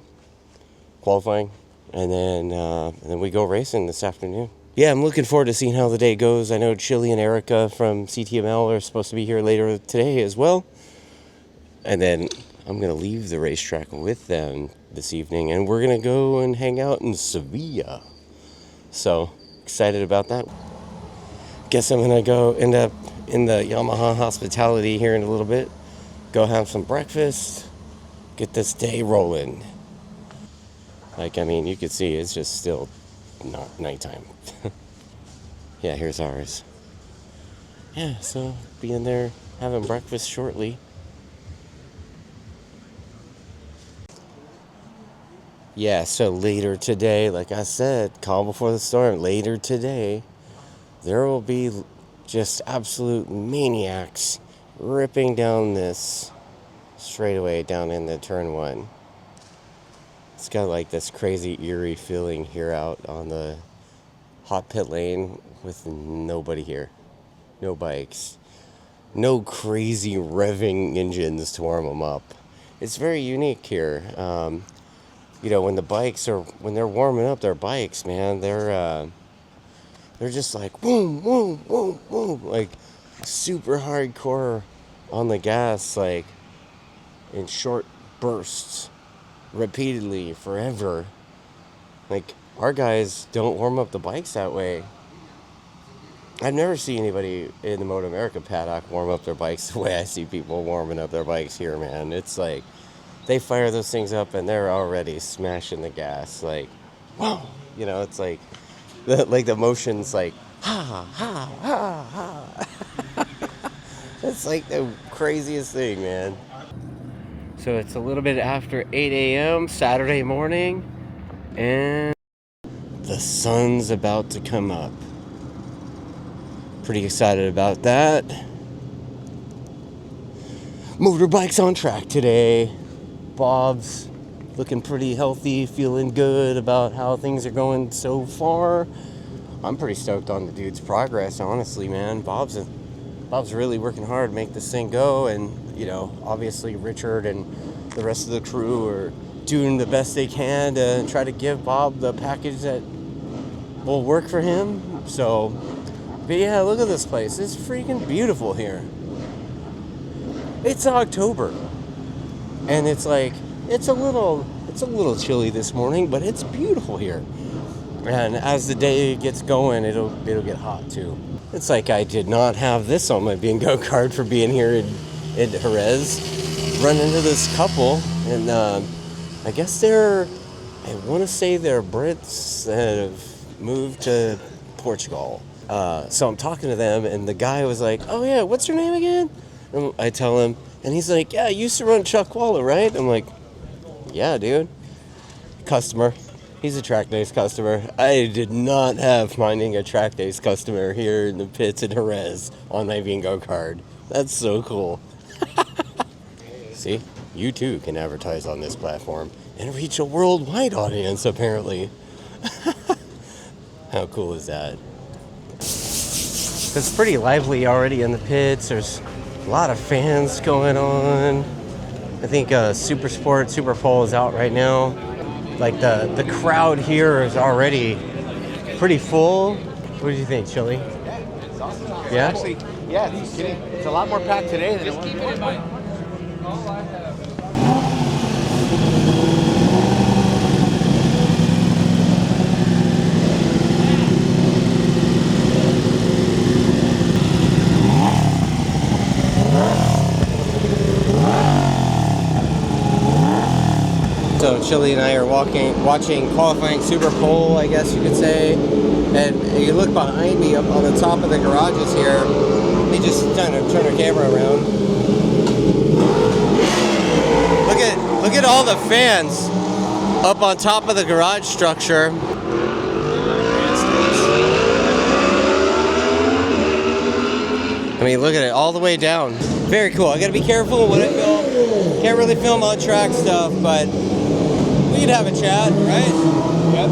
qualifying, and then we go racing this afternoon. Yeah, I'm looking forward to seeing how the day goes. I know Chili and Erica from CTML are supposed to be here later today as well. And then I'm going to leave the racetrack with them this evening, and we're going to go and hang out in Sevilla. So, excited about that. Guess I'm going to end up in the Yamaha hospitality here in a little bit. Go have some breakfast. Get this day rolling. Like, I mean, you can see it's just still not nighttime. Yeah, here's ours. Yeah, so be in there having breakfast shortly. Yeah, so later today, like I said, calm before the storm, later today, there will be just absolute maniacs ripping down this straightaway down into turn 1. It's got like this crazy eerie feeling here out on the hot pit lane with nobody here. No bikes. No crazy revving engines to warm them up. It's very unique here. You know, when they're warming up their bikes, man, they're just like boom, boom, boom, boom, like super hardcore on the gas, like in short bursts, repeatedly, forever. Like, our guys don't warm up the bikes that way. I've never seen anybody in the Moto America paddock warm up their bikes the way I see people warming up their bikes here, man. It's like they fire those things up and they're already smashing the gas, like, wow. You know, it's like the motion's like, ha, ha, ha, ha. It's like the craziest thing, man. So it's a little bit after 8 a.m. Saturday morning, and the sun's about to come up. Pretty excited about that. Motorbike's on track today. Bob's looking pretty healthy, feeling good about how things are going so far. I'm pretty stoked on the dude's progress, honestly, man. Bob's really working hard to make this thing go, and you know, obviously Richard and the rest of the crew are doing the best they can to try to give Bob the package that will work for him. So, but yeah, look at this place. It's freaking beautiful here. It's October, and it's like it's a little chilly this morning, but it's beautiful here. And as the day gets going, it'll get hot too. It's like I did not have this on my bingo card for being here in Jerez. Run into this couple, and I guess I want to say they're Brits that have moved to Portugal. So I'm talking to them, and the guy was like, "Oh yeah, what's your name again?" And I tell him, and he's like, "Yeah, I used to run Rockwell, right?" I'm like, "Yeah, dude." Customer. He's a TrackDaz customer. I did not have finding a TrackDaz customer here in the pits in Jerez on my bingo card. That's so cool. See, you too can advertise on this platform and reach a worldwide audience, apparently. How cool is that? It's pretty lively already in the pits. There's a lot of fans going on. I think Superpole is out right now. Like the crowd here is already pretty full. What do you think, Chili? Yeah, it's awesome. Yeah? Actually, yeah, it's a lot more packed today than it was before. So Chili and I are watching qualifying Superpole, I guess you could say. And you look behind me up on the top of the garages here. They just kind of turn their camera around. Look at all the fans up on top of the garage structure. I mean, look at it all the way down. Very cool. I gotta be careful when I film. Can't really film on track stuff, but we could have a chat, right? Yep.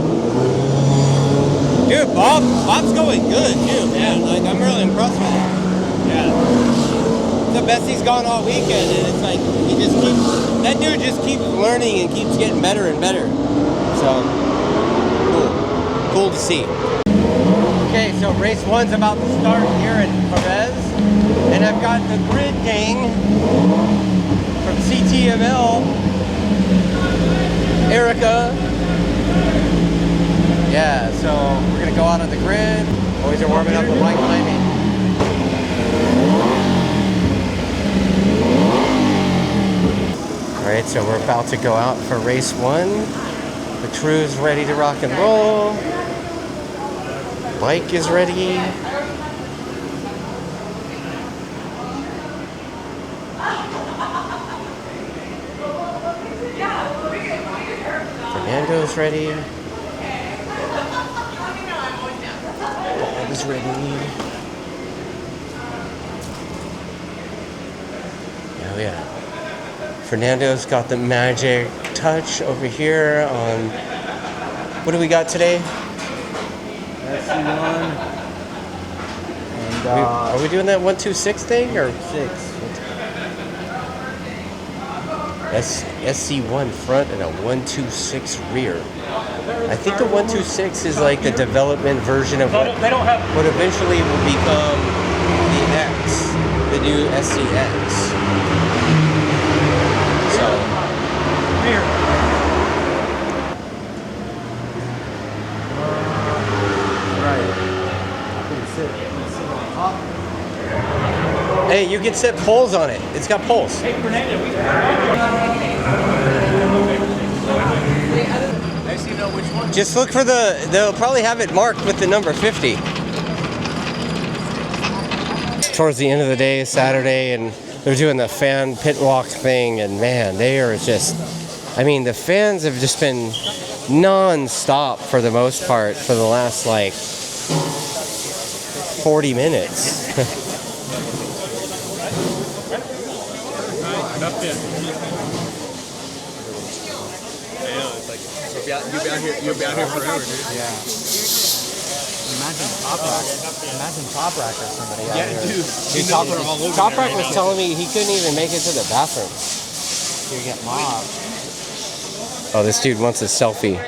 Dude, Bob's going good too, man. Like, I'm really impressed with him. Yeah. The best he's gone all weekend, and it's like that dude just keeps learning and keeps getting better and better. So cool to see. Okay, so race one's about to start here in Jerez, and I've got the grid gang from CTML, Erica. Yeah, so we're gonna go out on the grid. Boys are warming up the bike behind me. All right, so we're about to go out for race one. The crew's ready to rock and roll. Bike is ready. Fernando's ready. Bob is ready. Oh yeah. Fernando's got the magic touch over here on, what do we got today? SC1. And Are we doing that 126 thing or 6? SC1 front and a 126 rear. I think the 126 is like the development version of what eventually will become the X, the new SCX. So rear. Hey, you can set poles on it. It's got poles. Hey, Fernando, just look for they'll probably have it marked with the number 50. It's towards the end of the day, Saturday, and they're doing the fan pit walk thing, and man, they are just, I mean, the fans have just been non-stop for the most part for the last like 40 minutes. You'll be out here forever, dude. Yeah. Imagine Top Rack or somebody out here. Dude, Top Rack was telling me he couldn't even make it to the bathroom. You get mobbed. Oh, this dude wants a selfie.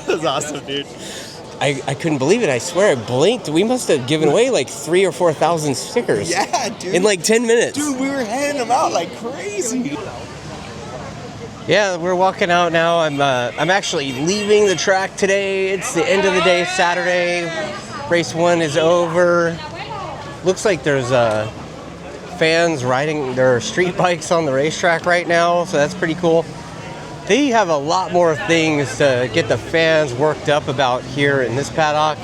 That's awesome, dude. I couldn't believe it. I swear, I blinked. We must have given away like 3,000 or 4,000 stickers. Yeah, dude. In like 10 minutes. Dude, we were handing them out like crazy. Yeah, we're walking out now. I'm actually leaving the track today. It's the end of the day, Saturday. Race 1 is over. Looks like there's fans riding their street bikes on the racetrack right now, so that's pretty cool. They have a lot more things to get the fans worked up about here in this paddock.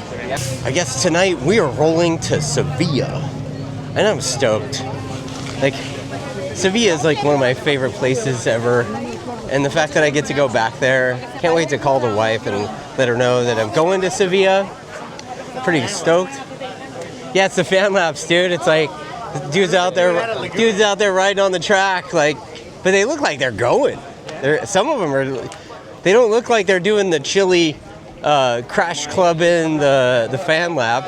I guess tonight we are rolling to Sevilla, and I'm stoked. Like, Sevilla is like one of my favorite places ever, and the fact that I get to go back there, can't wait to call the wife and let her know that I'm going to Sevilla. Pretty stoked. Yeah, it's the fan laps, dude. It's like dudes out there riding on the track, like, but they look like they're going. Some of them are. They don't look like they're doing the chilly crash club in the fan lap.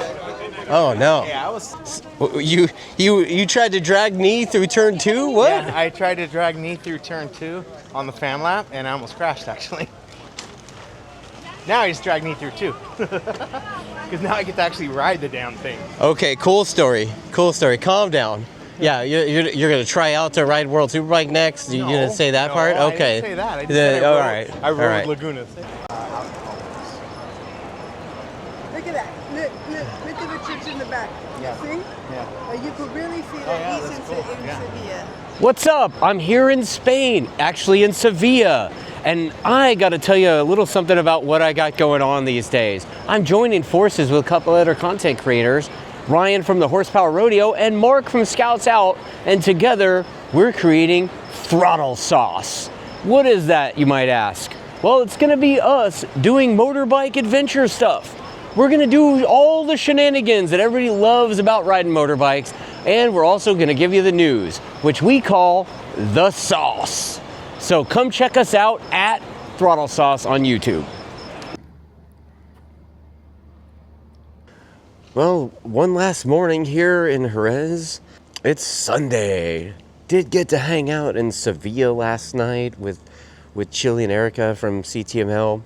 Oh no! Yeah, I was. You tried to drag me through turn 2? What? Yeah, I tried to drag me through turn 2 on the fan lap, and I almost crashed actually. Now he just dragged me through 2. Because now I get to actually ride the damn thing. Okay, cool story. Cool story. Calm down. Yeah, you're gonna try out to ride World Superbike next. You gonna say that part? Okay. I didn't say that. I just said all right. I rode all right. Laguna. Look at that. Look at the church in the back. Yeah. See? Yeah. You could really see the yeah, East that's in cool. Yeah. Sevilla. What's up? I'm here in Spain, actually in Sevilla. And I got to tell you a little something about what I got going on these days. I'm joining forces with a couple other content creators, Ryan from the Horsepower Rodeo and Mark from Scouts Out, and together we're creating Throttle Sauce. What is that, you might ask? Well, it's going to be us doing motorbike adventure stuff. We're going to do all the shenanigans that everybody loves about riding motorbikes, and we're also going to give you the news, which we call the sauce. So come check us out at Throttle Sauce on YouTube. Well, one last morning here in Jerez. It's Sunday. Did get to hang out in Sevilla last night with Chili and Erica from CTML.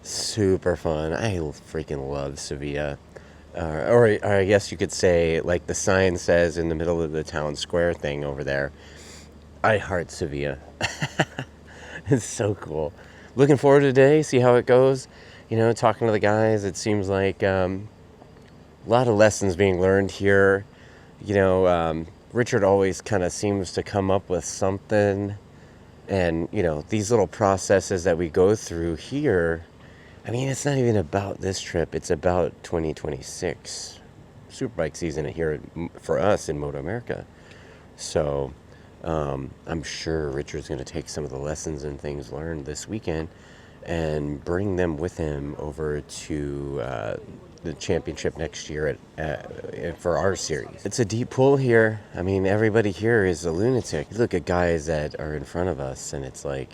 Super fun. I freaking love Sevilla. Or I guess you could say, like the sign says in the middle of the town square thing over there, I heart Sevilla. It's so cool. Looking forward to today, see how it goes. You know, talking to the guys, it seems like a lot of lessons being learned here. You know, Richard always kind of seems to come up with something. And, you know, these little processes that we go through here, I mean, it's not even about this trip. It's about 2026 Superbike season here for us in Moto America. So I'm sure Richard's going to take some of the lessons and things learned this weekend and bring them with him over to the championship next year for our series. It's a deep pool here. I mean, everybody here is a lunatic. You look at guys that are in front of us, and it's like,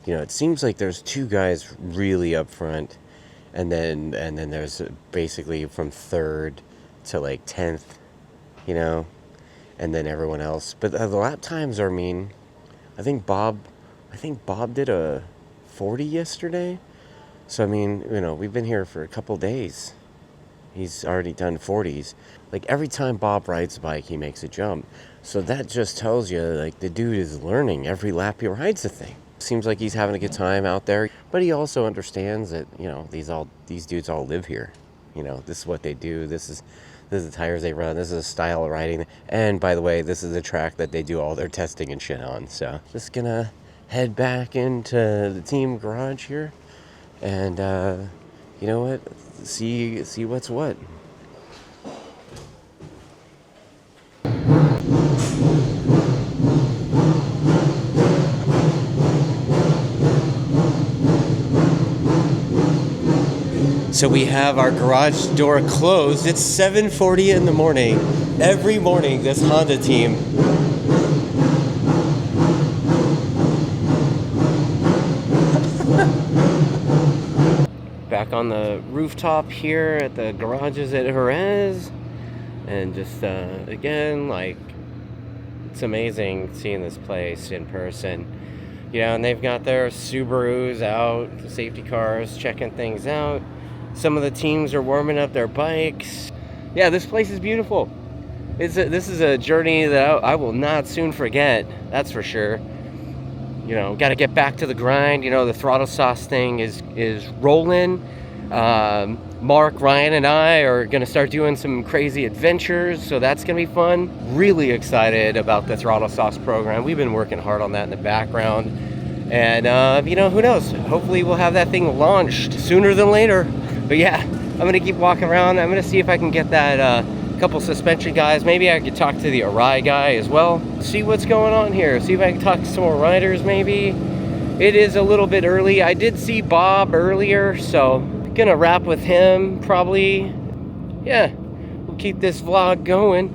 you know, it seems like there's 2 guys really up front, and then there's basically from 3rd to like 10th, you know, and then everyone else. But the lap times are mean. I think Bob did a 40 yesterday. So I mean, you know, we've been here for a couple days. He's already done 40s. Like every time Bob rides a bike, he makes a jump. So that just tells you, like, the dude is learning every lap he rides the thing. Seems like he's having a good time out there, but he also understands that, you know, these dudes all live here. You know, this is what they do. This is the tires they run. This is a style of riding. And by the way, this is the track that they do all their testing and shit on. So just gonna head back into the team garage here, and you know what? See what's what. So we have our garage door closed. It's 7:40 in the morning. Every morning, this Honda team back on the rooftop here at the garages at Jerez, and just again, like, it's amazing seeing this place in person. You know, and they've got their Subarus out, the safety cars, checking things out. Some of the teams are warming up their bikes. Yeah, this place is beautiful. This is a journey that I will not soon forget, that's for sure. You know, got to get back to the grind. You know, the throttle sauce thing is rolling. Mark, Ryan, and I are going to start doing some crazy adventures, so that's going to be fun. Really excited about the throttle sauce program. We've been working hard on that in the background. And, you know, who knows? Hopefully we'll have that thing launched sooner than later. But yeah, I'm going to keep walking around. I'm going to see if I can get that couple suspension guys. Maybe I could talk to the Arai guy as well. See what's going on here. See if I can talk to some more riders maybe. It is a little bit early. I did see Bob earlier, so I'm gonna wrap with him probably. Yeah, we'll keep this vlog going.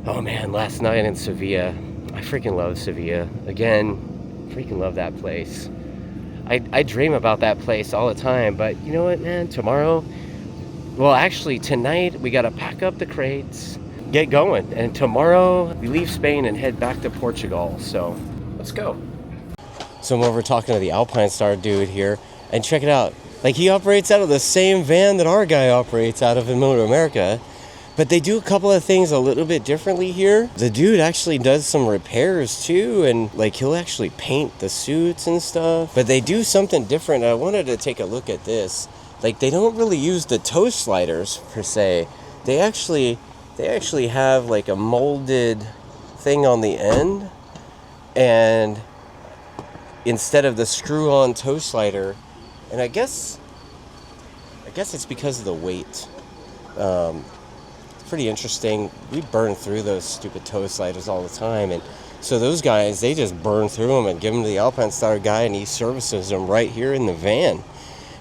Oh man, last night in Sevilla. I freaking love Sevilla. Again, freaking love that place. I dream about that place all the time, but you know what, man? Tomorrow, well, actually, tonight, we gotta pack up the crates, get going, and tomorrow we leave Spain and head back to Portugal, so let's go. So I'm over talking to the Alpine Star dude here, and check it out. Like, he operates out of the same van that our guy operates out of in Moto America, but they do a couple of things a little bit differently here. The dude actually does some repairs too, and like he'll actually paint the suits and stuff, but they do something different. I wanted to take a look at this. Like, they don't really use the toe sliders per se. They actually have like a molded thing on the end, and instead of the screw-on toe slider, and I guess it's because of the weight. It's pretty interesting. We burn through those stupid toe sliders all the time, and so those guys, they just burn through them and give them to the Alpine Star guy, and he services them right here in the van.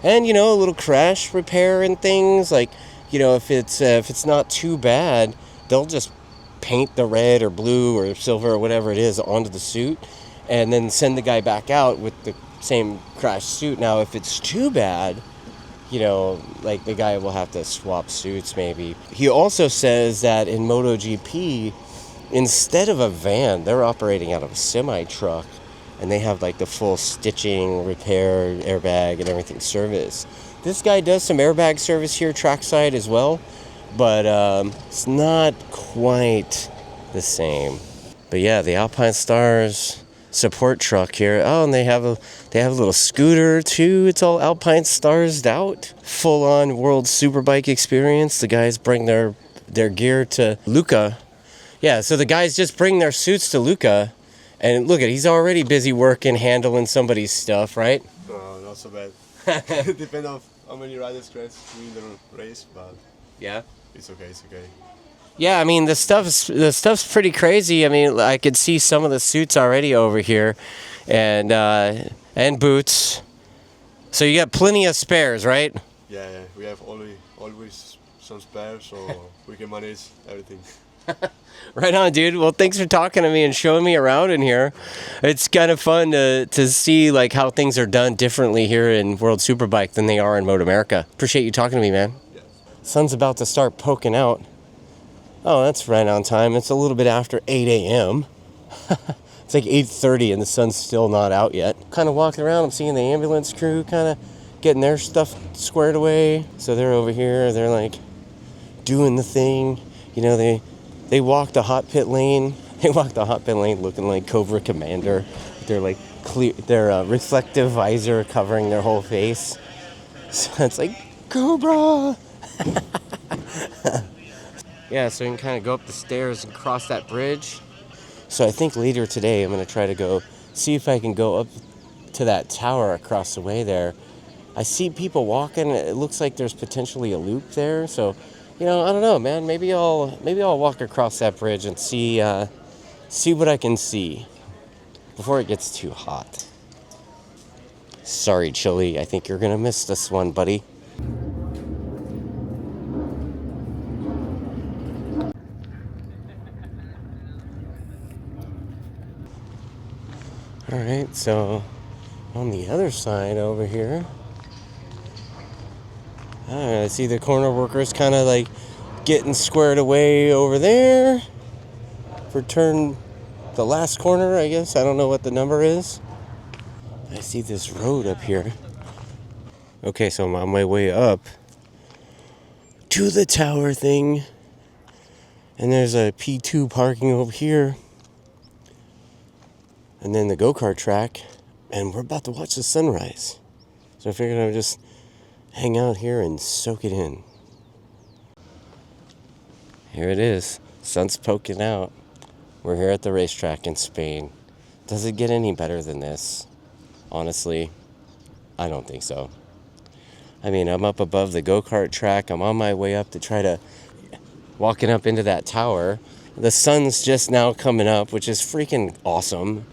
And, you know, a little crash repair and things, like, you know, if it's not too bad, they'll just paint the red or blue or silver or whatever it is onto the suit, and then send the guy back out with the same crash suit. Now, if it's too bad, you know, like, the guy will have to swap suits maybe. He also says that in MotoGP, instead of a van, they're operating out of a semi-truck. And they have like the full stitching, repair, airbag, and everything service. This guy does some airbag service here, trackside as well, but it's not quite the same. But yeah, the Alpine Stars support truck here. Oh, and they have a little scooter too. It's all Alpine Stars'd out. Full on World Superbike experience. The guys bring their gear to Lucca. Yeah, so the guys just bring their suits to Lucca. And look at, he's already busy working, handling somebody's stuff, right? No, not so bad. Depends on how many riders crash during the race, but yeah, it's okay. Yeah, I mean, the stuff's pretty crazy. I mean, I could see some of the suits already over here, and boots. So you got plenty of spares, right? Yeah, we have always some spares, so we can manage everything. Right on, dude. Well, thanks for talking to me and showing me around in here. It's kind of fun to see like how things are done differently here in World Superbike than they are in Moto America. Appreciate you talking to me, man. Yes. Sun's about to start poking out. Oh, that's right on time. It's a little bit after 8 a.m. It's like 8:30 and the sun's still not out yet. Kind of walking around. I'm seeing the ambulance crew kind of getting their stuff squared away. So they're over here. They're like doing the thing. You know, they walk the hot pit lane. They walk the hot pit lane looking like Cobra Commander. They're like clear, their reflective visor covering their whole face. So it's like Cobra. Yeah, so you can kind of go up the stairs and cross that bridge. So I think later today I'm going to try to go see if I can go up to that tower across the way there. I see people walking. It looks like there's potentially a loop there. So, you know, I don't know, man. Maybe I'll walk across that bridge and see what I can see before it gets too hot. Sorry, Chili. I think you're going to miss this one, buddy. All right, so on the other side over here, I see the corner workers kind of like getting squared away over there for the last corner, I guess. I don't know what the number is. I see this road up here. Okay, so I'm on my way up to the tower thing. And there's a P2 parking over here. And then the go-kart track. And we're about to watch the sunrise. So I figured I would just hang out here and soak it in. Here it is. Sun's poking out. We're here at the racetrack in Spain. Does it get any better than this? Honestly, I don't think so. I mean, I'm up above the go-kart track. I'm on my way up to try to walking up into that tower. The sun's just now coming up, which is freaking awesome.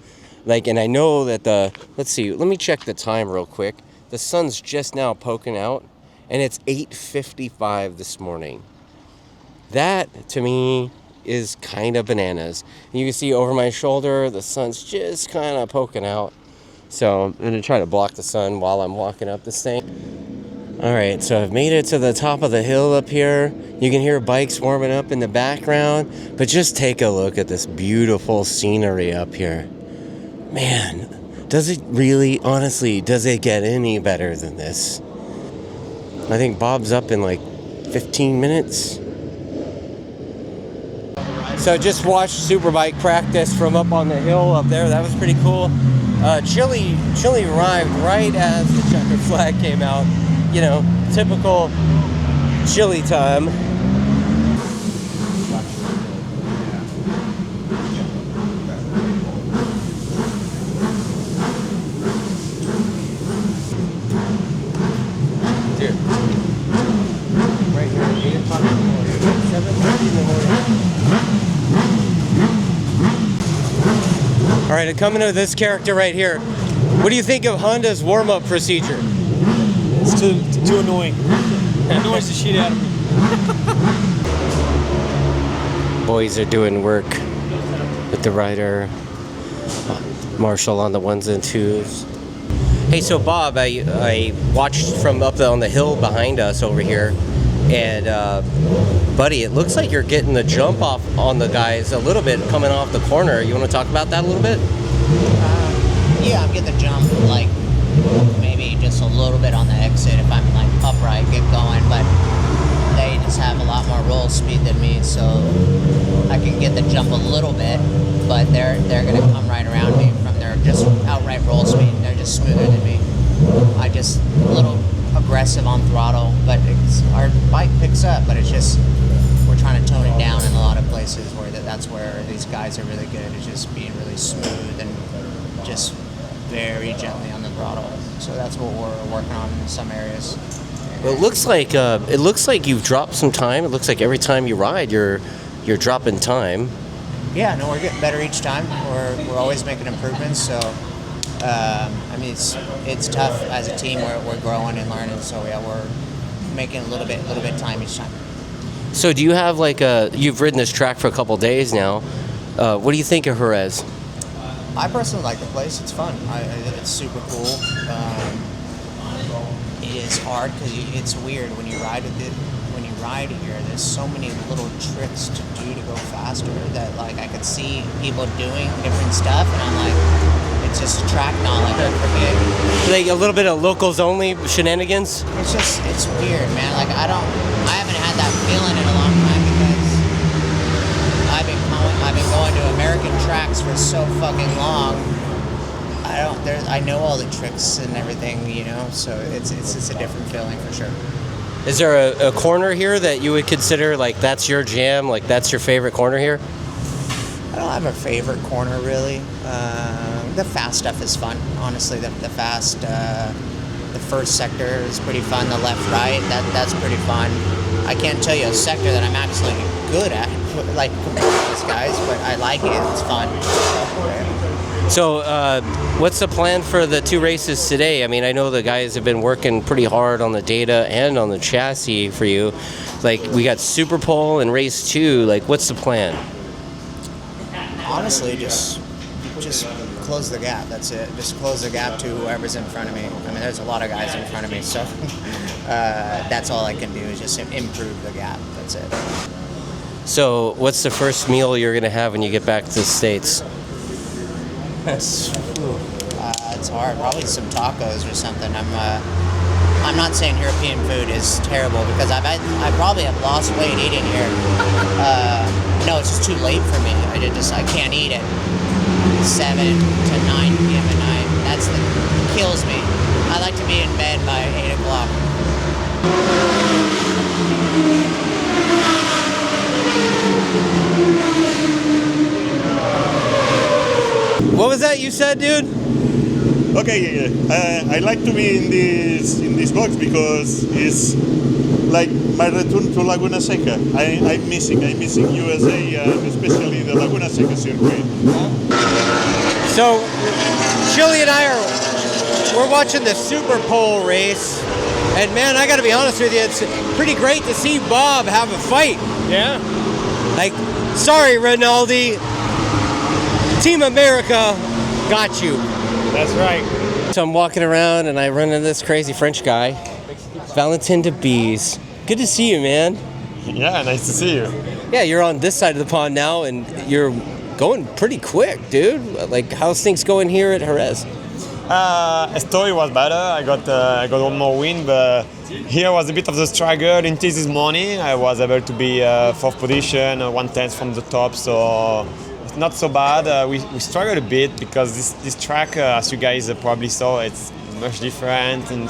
Like, and I know that let's see, let me check the time real quick. The sun's just now poking out, and it's 8:55 this morning. That, to me, is kind of bananas. And you can see over my shoulder, the sun's just kind of poking out. So I'm going to try to block the sun while I'm walking up this thing. All right, so I've made it to the top of the hill up here. You can hear bikes warming up in the background, but just take a look at this beautiful scenery up here. Man, does it really, honestly, does it get any better than this? I think Bob's up in like 15 minutes. So just watched Superbike practice from up on the hill up there. That was pretty cool. Chile arrived right as the checkered flag came out. You know, typical Chile time. Dude, right here, 8 o'clock in the morning, 7:30 in the morning. All right, coming to this character right here. What do you think of Honda's warm-up procedure? It's too annoying. It annoys the shit out of me. Boys are doing work with the rider. Marshall on the ones and twos. Hey, so Bob, I watched from up on the hill behind us over here, and buddy, it looks like you're getting the jump off on the guys a little bit coming off the corner. You want to talk about that a little bit? Yeah, I'm getting the jump, like, maybe just a little bit on the exit if I'm, like, upright, get going, but they just have a lot more roll speed than me, so I can get the jump a little bit, but they're going to come right around me from their just outright roll speed. They're just smoother than me. I just a little aggressive on throttle, but our bike picks up, but it's just we're trying to tone it down in a lot of places where that's where these guys are really good, is just being really smooth and just very gently on the throttle. So that's what we're working on in some areas. Well, it looks like you've dropped some time. It looks like every time you ride, you're dropping time. Yeah, no, we're getting better each time. We're always making improvements. So, I mean, it's tough as a team. We're growing and learning. So yeah, we're making a little bit time each time. So do you have you've ridden this track for a couple days now. What do you think of Jerez? I personally like the place. It's fun. It's super cool. It is hard because it's weird when you ride with it. When you ride here, there's so many little tricks to do to go faster that like I could see people doing different stuff, and I'm like, it's just track knowledge. I forget. Like a little bit of locals only shenanigans. It's weird, man. Like I haven't had that feeling in a long time because I've been going to American tracks for so fucking long. I know all the tricks and everything, you know. So it's a different feeling for sure. Is there a corner here that you would consider like that's your jam, like that's your favorite corner here? I don't have a favorite corner really. The fast stuff is fun, honestly. The fast, the first sector is pretty fun. The left right, that's pretty fun. I can't tell you a sector that I'm actually good at, like compared to these guys, but I like it. It's fun. So, what's the plan for the two races today? I mean, I know the guys have been working pretty hard on the data and on the chassis for you. Like, we got Superpole and race 2. Like, what's the plan? Honestly, just close the gap. That's it. Just close the gap to whoever's in front of me. I mean, there's a lot of guys in front of me, so that's all I can do is just improve the gap. That's it. So, what's the first meal you're going to have when you get back to the States? It's hard. Probably some tacos or something. I'm not saying European food is terrible because I probably have lost weight eating here. No, it's just too late for me. I can't eat at 7 to 9 p.m. at night. Kills me. I like to be in bed by 8 o'clock. What was that you said, dude? Okay, I like to be in this box because it's like my return to Laguna Seca. I'm missing USA, especially the Laguna Seca circuit. So, Chili and I we're watching the Superpole race, and man, I got to be honest with you, it's pretty great to see Bob have a fight. Yeah. Like, sorry, Rinaldi, Team America got you. That's right. So I'm walking around and I run into this crazy French guy, Valentine de Bees. Good to see you, man. Yeah, nice to see you. Yeah, you're on this side of the pond now and you're going pretty quick, dude. Like, how's things going here at Jerez? Estoril was better. I got one more win, but here was a bit of the struggle until this morning. I was able to be fourth position, 1/10 from the top, so it's not so bad. We struggled a bit because this track, as you guys probably saw, it's much different, and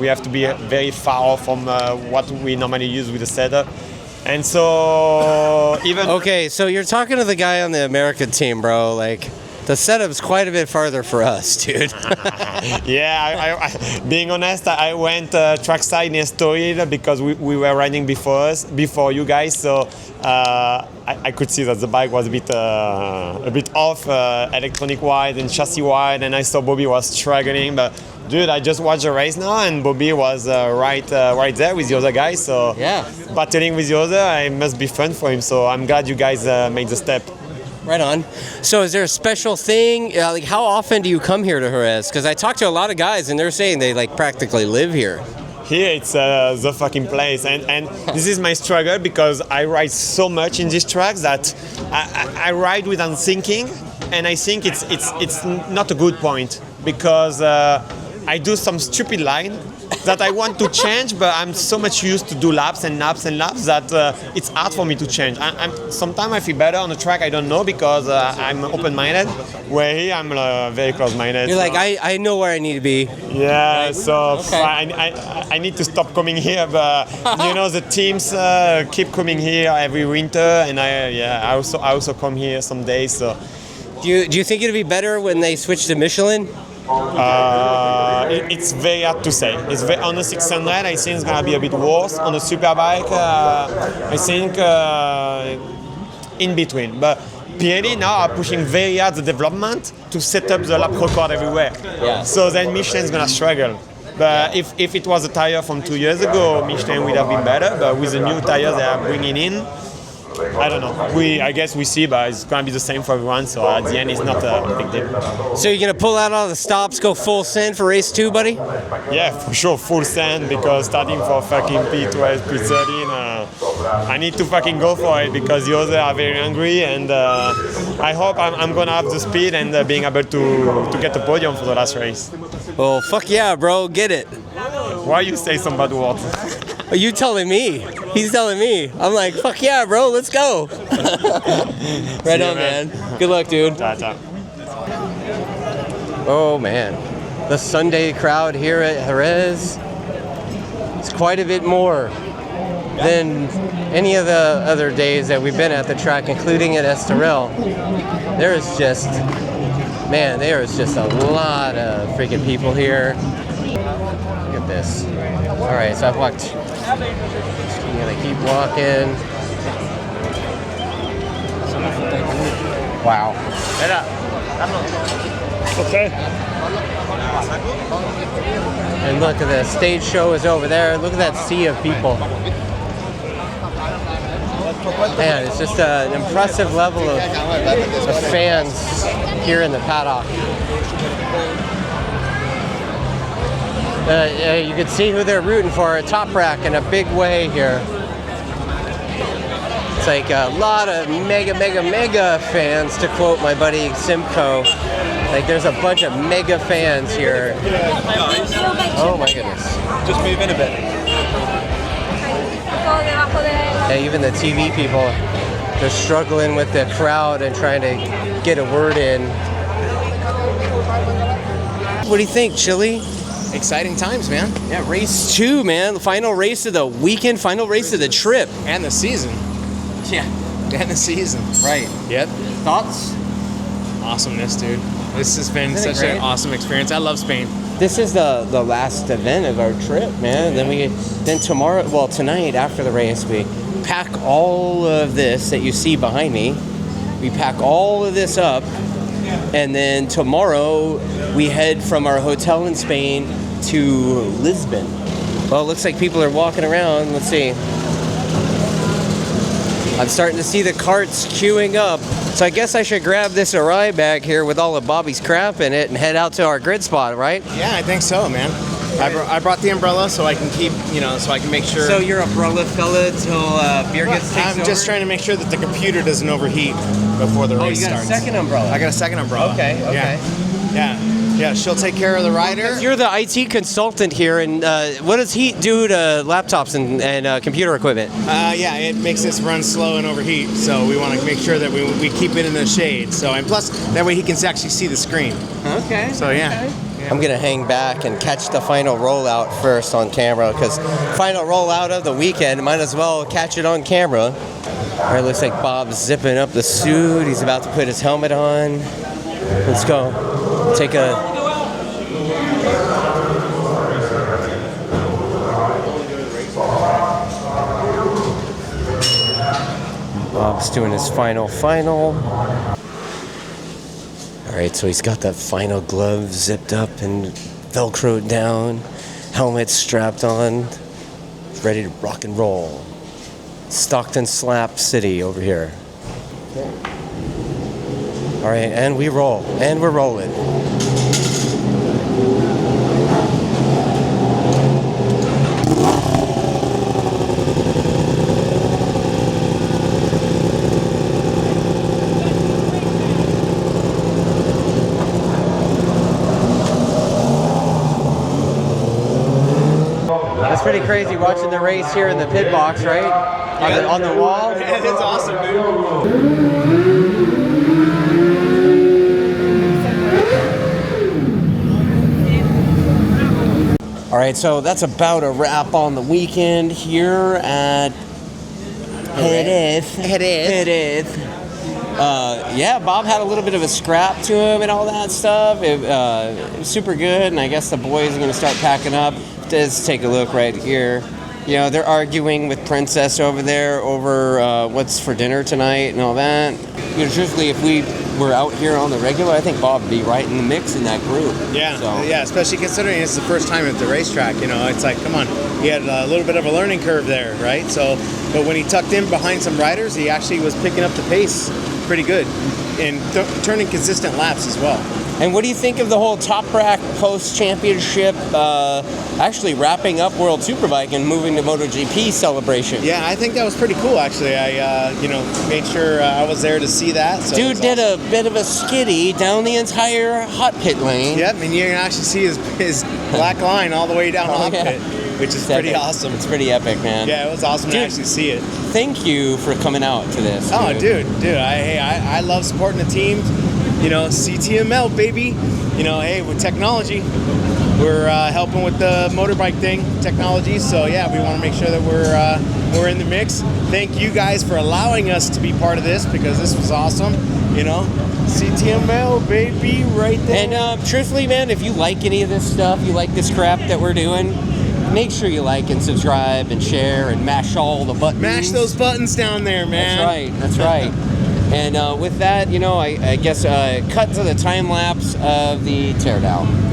we have to be very far off from what we normally use with the setup. And so even Okay, so you're talking to the guy on the American team, bro. Like, the setup's quite a bit farther for us, dude. Yeah, I being honest, I went trackside in Estoril because we were riding before you guys, so I could see that the bike was a bit off, electronic wide and chassis wide, and I saw Bobby was struggling. But dude, I just watched the race now, and Bobby was right there with the other guys. So yeah, battling with the other, it must be fun for him. So I'm glad you guys made the step. Right on. So is there a special thing? Like, how often do you come here to Jerez? Because I talked to a lot of guys and they're saying they like practically live here. Here it's the fucking place, and this is my struggle because I ride so much in these tracks that I ride without thinking, and I think it's not a good point because I do some stupid line that I want to change, but I'm so much used to do laps and laps and laps that it's hard for me to change. Sometimes I feel better on the track, I don't know, because I'm open-minded, where here I'm very close-minded. You're like, I know where I need to be. Yeah, so okay. I need to stop coming here, but you know, the teams keep coming here every winter, and I also come here some days. So do you think it'd be better when they switch to Michelin? It's very hard to say. It's on the 600, I think it's gonna be a bit worse. On the superbike, I think in between. But Pirelli now are pushing very hard the development to set up the lap record everywhere. Yeah. So then Michelin's gonna struggle. But if it was a tire from 2 years ago, Michelin would have been better. But with the new tires they are bringing in, I don't know. I guess we see, but it's gonna be the same for everyone. So at the end, it's not a big deal. So you're gonna pull out all the stops, go full send for race 2, buddy? Yeah, for sure, full send, because starting for fucking P12, P13, I need to fucking go for it because the others are very hungry, and I hope I'm gonna have the speed and being able to get the podium for the last race. Well, fuck yeah, bro, get it. Why you say some bad words? Are you telling me? He's telling me. I'm like, fuck yeah, bro, let's go. Right on, man. Good luck, dude. Ta-ta. Oh, man. The Sunday crowd here at Jerez is quite a bit more than any of the other days that we've been at the track, including at Estoril. There is just a lot of freaking people here. Look at this. All right, so I've walked. I'm gonna keep walking. Wow. Okay. And look at the stage show is over there. Look at that sea of people. Man, it's just an impressive level of fans here in the paddock. You can see who they're rooting for, a top rack in a big way here. It's like a lot of mega fans, to quote my buddy Simcoe. Like there's a bunch of mega fans here. Oh my goodness. Just move in a bit. Yeah, even the TV people, they're struggling with the crowd and trying to get a word in. What do you think, Chili? Exciting times, man. Yeah, race 2, man. Final race of the weekend, final race of the trip. And the season. Yeah. And the season. Right. Yep. Thoughts? Awesomeness, dude. This has been Isn't it such an great? awesome experience. I love Spain. This is the last event of our trip, man. Then tomorrow, well, tonight after the race, we pack all of this that you see behind me. We pack all of this up, and then tomorrow we head from our hotel in Spain to Lisbon. Well, it looks like people are walking around. Let's see. I'm starting to see the carts queuing up. So I guess I should grab this Arai bag here with all of Bobby's crap in it and head out to our grid spot, right? Yeah, I think so, man. I brought the umbrella so I can keep, so I can make sure. So you're umbrella fella till beer gets takes I'm just trying to make sure that the computer doesn't overheat before the race starts. Oh, you got a second umbrella? I got a second umbrella. Okay. Yeah, she'll take care of the rider. You're the IT consultant here, and what does heat do to laptops and computer equipment? Yeah, it makes us run slow and overheat, so we want to make sure that we keep it in the shade. So, and plus, that way he can actually see the screen. Okay. So, yeah. I'm gonna hang back and catch the final rollout first on camera, because final rollout of the weekend, might as well catch it on camera. All right, looks like Bob's zipping up the suit. He's about to put his helmet on. Let's go. Take a... Bob's doing his final. All right, so he's got that final glove zipped up and velcroed down, helmet strapped on, ready to rock and roll. Stockton Slap City over here. All right, and we roll, and we're rolling. That's pretty crazy watching the race here in the pit box, right? On the wall. Yeah, it's awesome, dude. All right, so that's about a wrap on the weekend here at Jerez. Yeah, Bob had a little bit of a scrap to him and all that stuff. It was super good, and I guess the boys are going to start packing up. Let's take a look right here. You know, they're arguing with Princess over there over what's for dinner tonight and all that. You know, truthfully, if we were out here on the regular, I think Bob would be right in the mix in that group. Yeah, So- yeah, especially considering it's the first time at the racetrack. It's like, come on, he had a little bit of a learning curve there, right? So, but when he tucked in behind some riders, he actually was picking up the pace pretty good and turning consistent laps as well. And what do you think of the whole Top Rack post-championship actually wrapping up World Superbike and moving to MotoGP celebration? Yeah, I think that was pretty cool, actually. I, made sure I was there to see that. So Dude did a bit of a skiddy down the entire hot pit lane. Yep, and you can actually see his black line all the way down the hot pit, which is pretty epic. awesome. It's pretty epic, man. Yeah, it was awesome to actually see it. Thank you for coming out to this. Oh, dude, I love supporting the team. CTML, baby. Hey, with technology, we're helping with the motorbike thing, technology. So yeah, we want to make sure that we're in the mix. Thank you guys for allowing us to be part of this, because this was awesome. CTML, baby, right there. And truthfully, man, if you like any of this stuff, you like this crap that we're doing, make sure you like and subscribe and share and mash all the buttons. Mash those buttons down there, man. That's right. And with that, I guess cut to the time lapse of the teardown.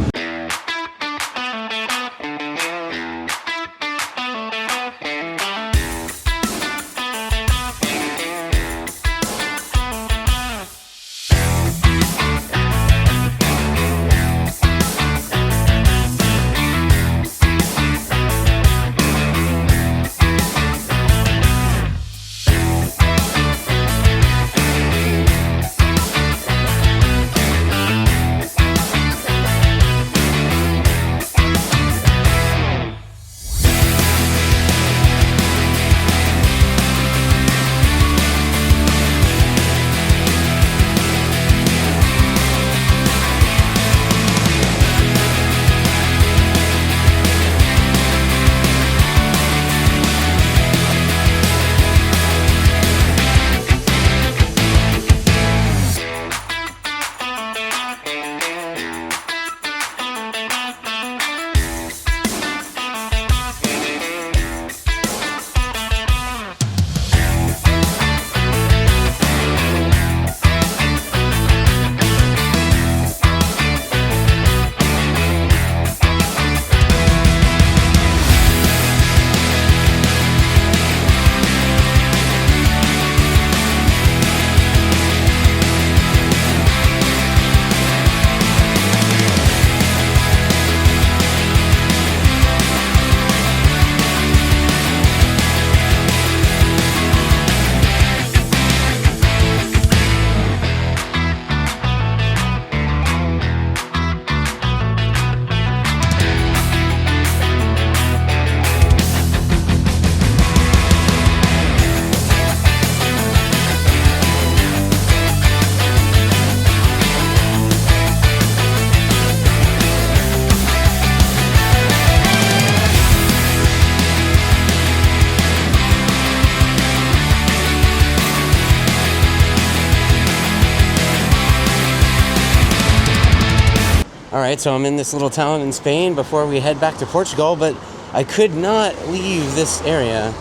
All right, so I'm in this little town in Spain before we head back to Portugal, but I could not leave this area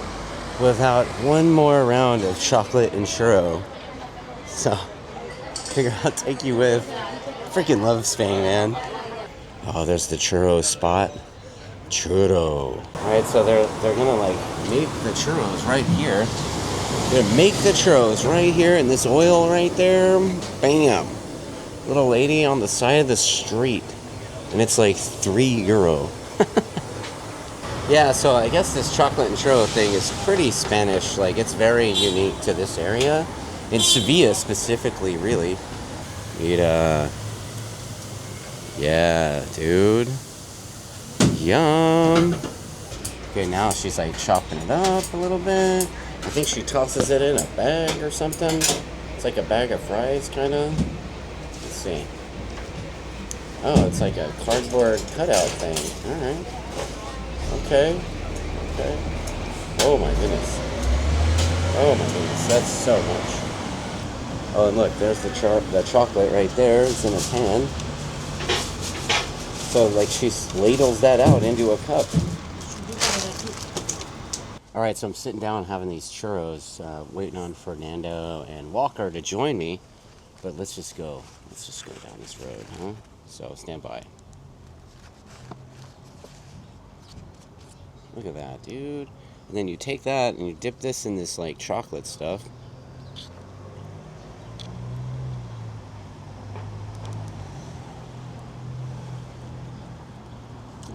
without one more round of chocolate and churro. So, figure I'll take you with. Freaking love Spain, man. Oh, there's the churro spot. Churro. All right, so they're gonna like make the churros right here. They're gonna make the churros right here in this oil right there. Bam. Little lady on the side of the street, and it's like €3. Yeah, so I guess this chocolate and churro thing is pretty Spanish. Like, it's very unique to this area, in Sevilla specifically, really. Mira. Yeah, dude. Yum. Okay, now she's like chopping it up a little bit. I think she tosses it in a bag or something. It's like a bag of fries, kind of. Let's see. Oh, it's like a cardboard cutout thing. Alright. Okay. Okay. Oh my goodness. Oh my goodness. That's so much. Oh, and look, there's the chocolate right there. It's in a pan. So, like, she ladles that out into a cup. Alright, so I'm sitting down having these churros, waiting on Fernando and Walker to join me. But let's just go down this road, huh? So, stand by. Look at that, dude. And then you take that and you dip this in this, like, chocolate stuff.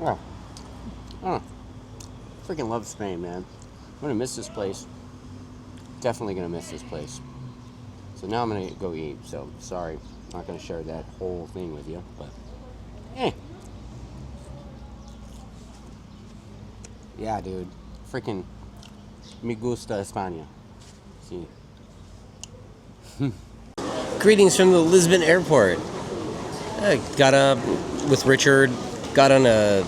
Oh. Oh. Freaking love Spain, man. I'm gonna miss this place. Definitely gonna miss this place. So now I'm gonna go eat, so sorry. Not gonna share that whole thing with you, but yeah, dude. Freaking me gusta España. See. Greetings from the Lisbon airport. I got up with Richard, got on an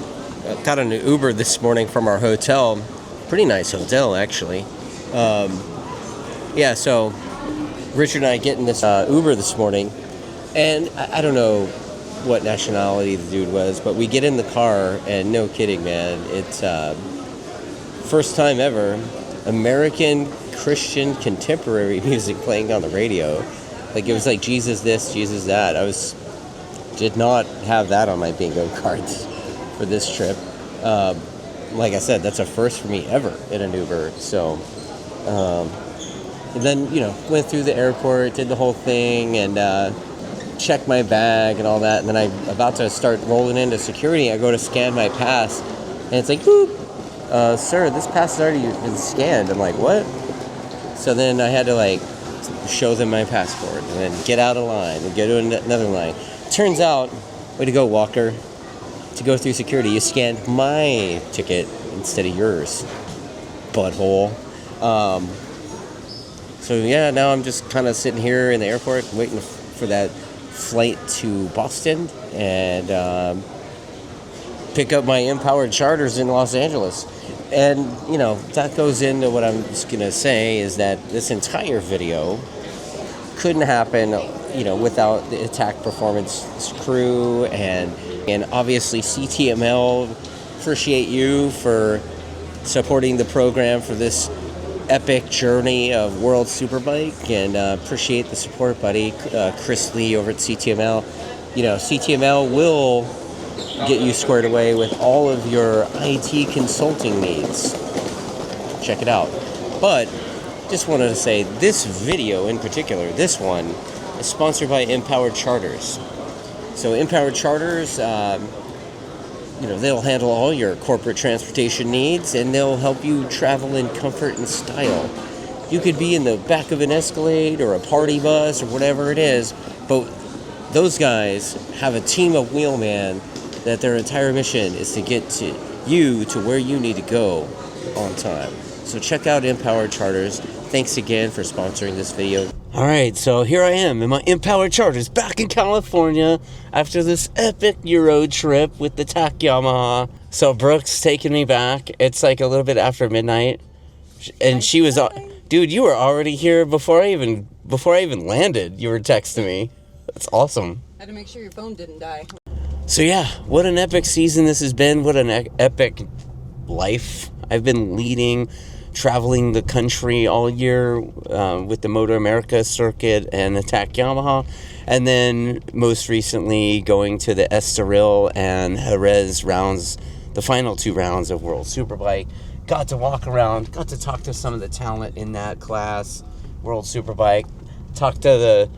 Uber this morning from our hotel. Pretty nice hotel, actually. Yeah, so Richard and I get in this Uber this morning, and I don't know what nationality the dude was, but we get in the car, and no kidding, man, it's first time ever American Christian contemporary music playing on the radio. Like, it was like Jesus this, Jesus that. Did not have that on my bingo cards for this trip. Like I said, that's a first for me ever in an Uber. So, and then, went through the airport, did the whole thing, and checked my bag and all that. And then I'm about to start rolling into security. I go to scan my pass, and it's like, boop, sir, this pass has already been scanned. I'm like, what? So then I had to, like, show them my passport and then get out of line and go to another line. Turns out, way to go, Walker, to go through security, you scanned my ticket instead of yours, butthole. So yeah, now I'm just kind of sitting here in the airport waiting for that flight to Boston and pick up my Empowered charters in Los Angeles. And, that goes into what I'm just going to say is that this entire video couldn't happen, without the Attack Performance crew and obviously CTML. Appreciate you for supporting the program for this epic journey of World Superbike, and appreciate the support, buddy. Chris Lee over at CTML. CTML will get you squared away with all of your IT consulting needs. Check it out. But just wanted to say, this video in particular, this one, is sponsored by Empowered Charters. So Empowered Charters, they'll handle all your corporate transportation needs, and they'll help you travel in comfort and style. You could be in the back of an Escalade or a party bus or whatever it is, but those guys have a team of wheelmen that their entire mission is to get to you to where you need to go on time. So check out Empowered Charters. Thanks again for sponsoring this video. All right, so here I am in my Empowered Charters back in California after this epic Euro trip with the TAC Yamaha. So Brooke's taking me back. It's like a little bit after midnight, and she was, dude, you were already here before I even landed. You were texting me. That's awesome. I had to make sure your phone didn't die. So yeah, what an epic season this has been. What an epic life I've been leading, traveling the country all year with the Moto America circuit and Attack Yamaha. And then most recently going to the Estoril and Jerez rounds, the final 2 rounds of World Superbike. Got to walk around, got to talk to some of the talent in that class, World Superbike. Talked to the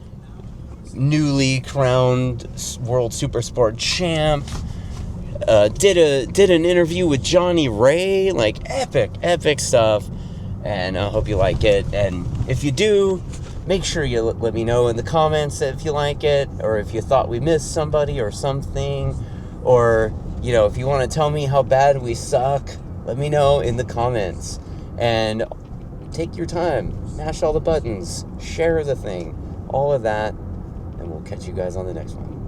newly crowned World Supersport champ. Did an interview with Johnny Ray. Like epic stuff. And I hope you like it. And if you do, make sure you let me know in the comments if you like it, or if you thought we missed somebody or something, or if you want to tell me how bad we suck, let me know in the comments. And take your time, mash all the buttons, share the thing, all of that, and we'll catch you guys on the next one.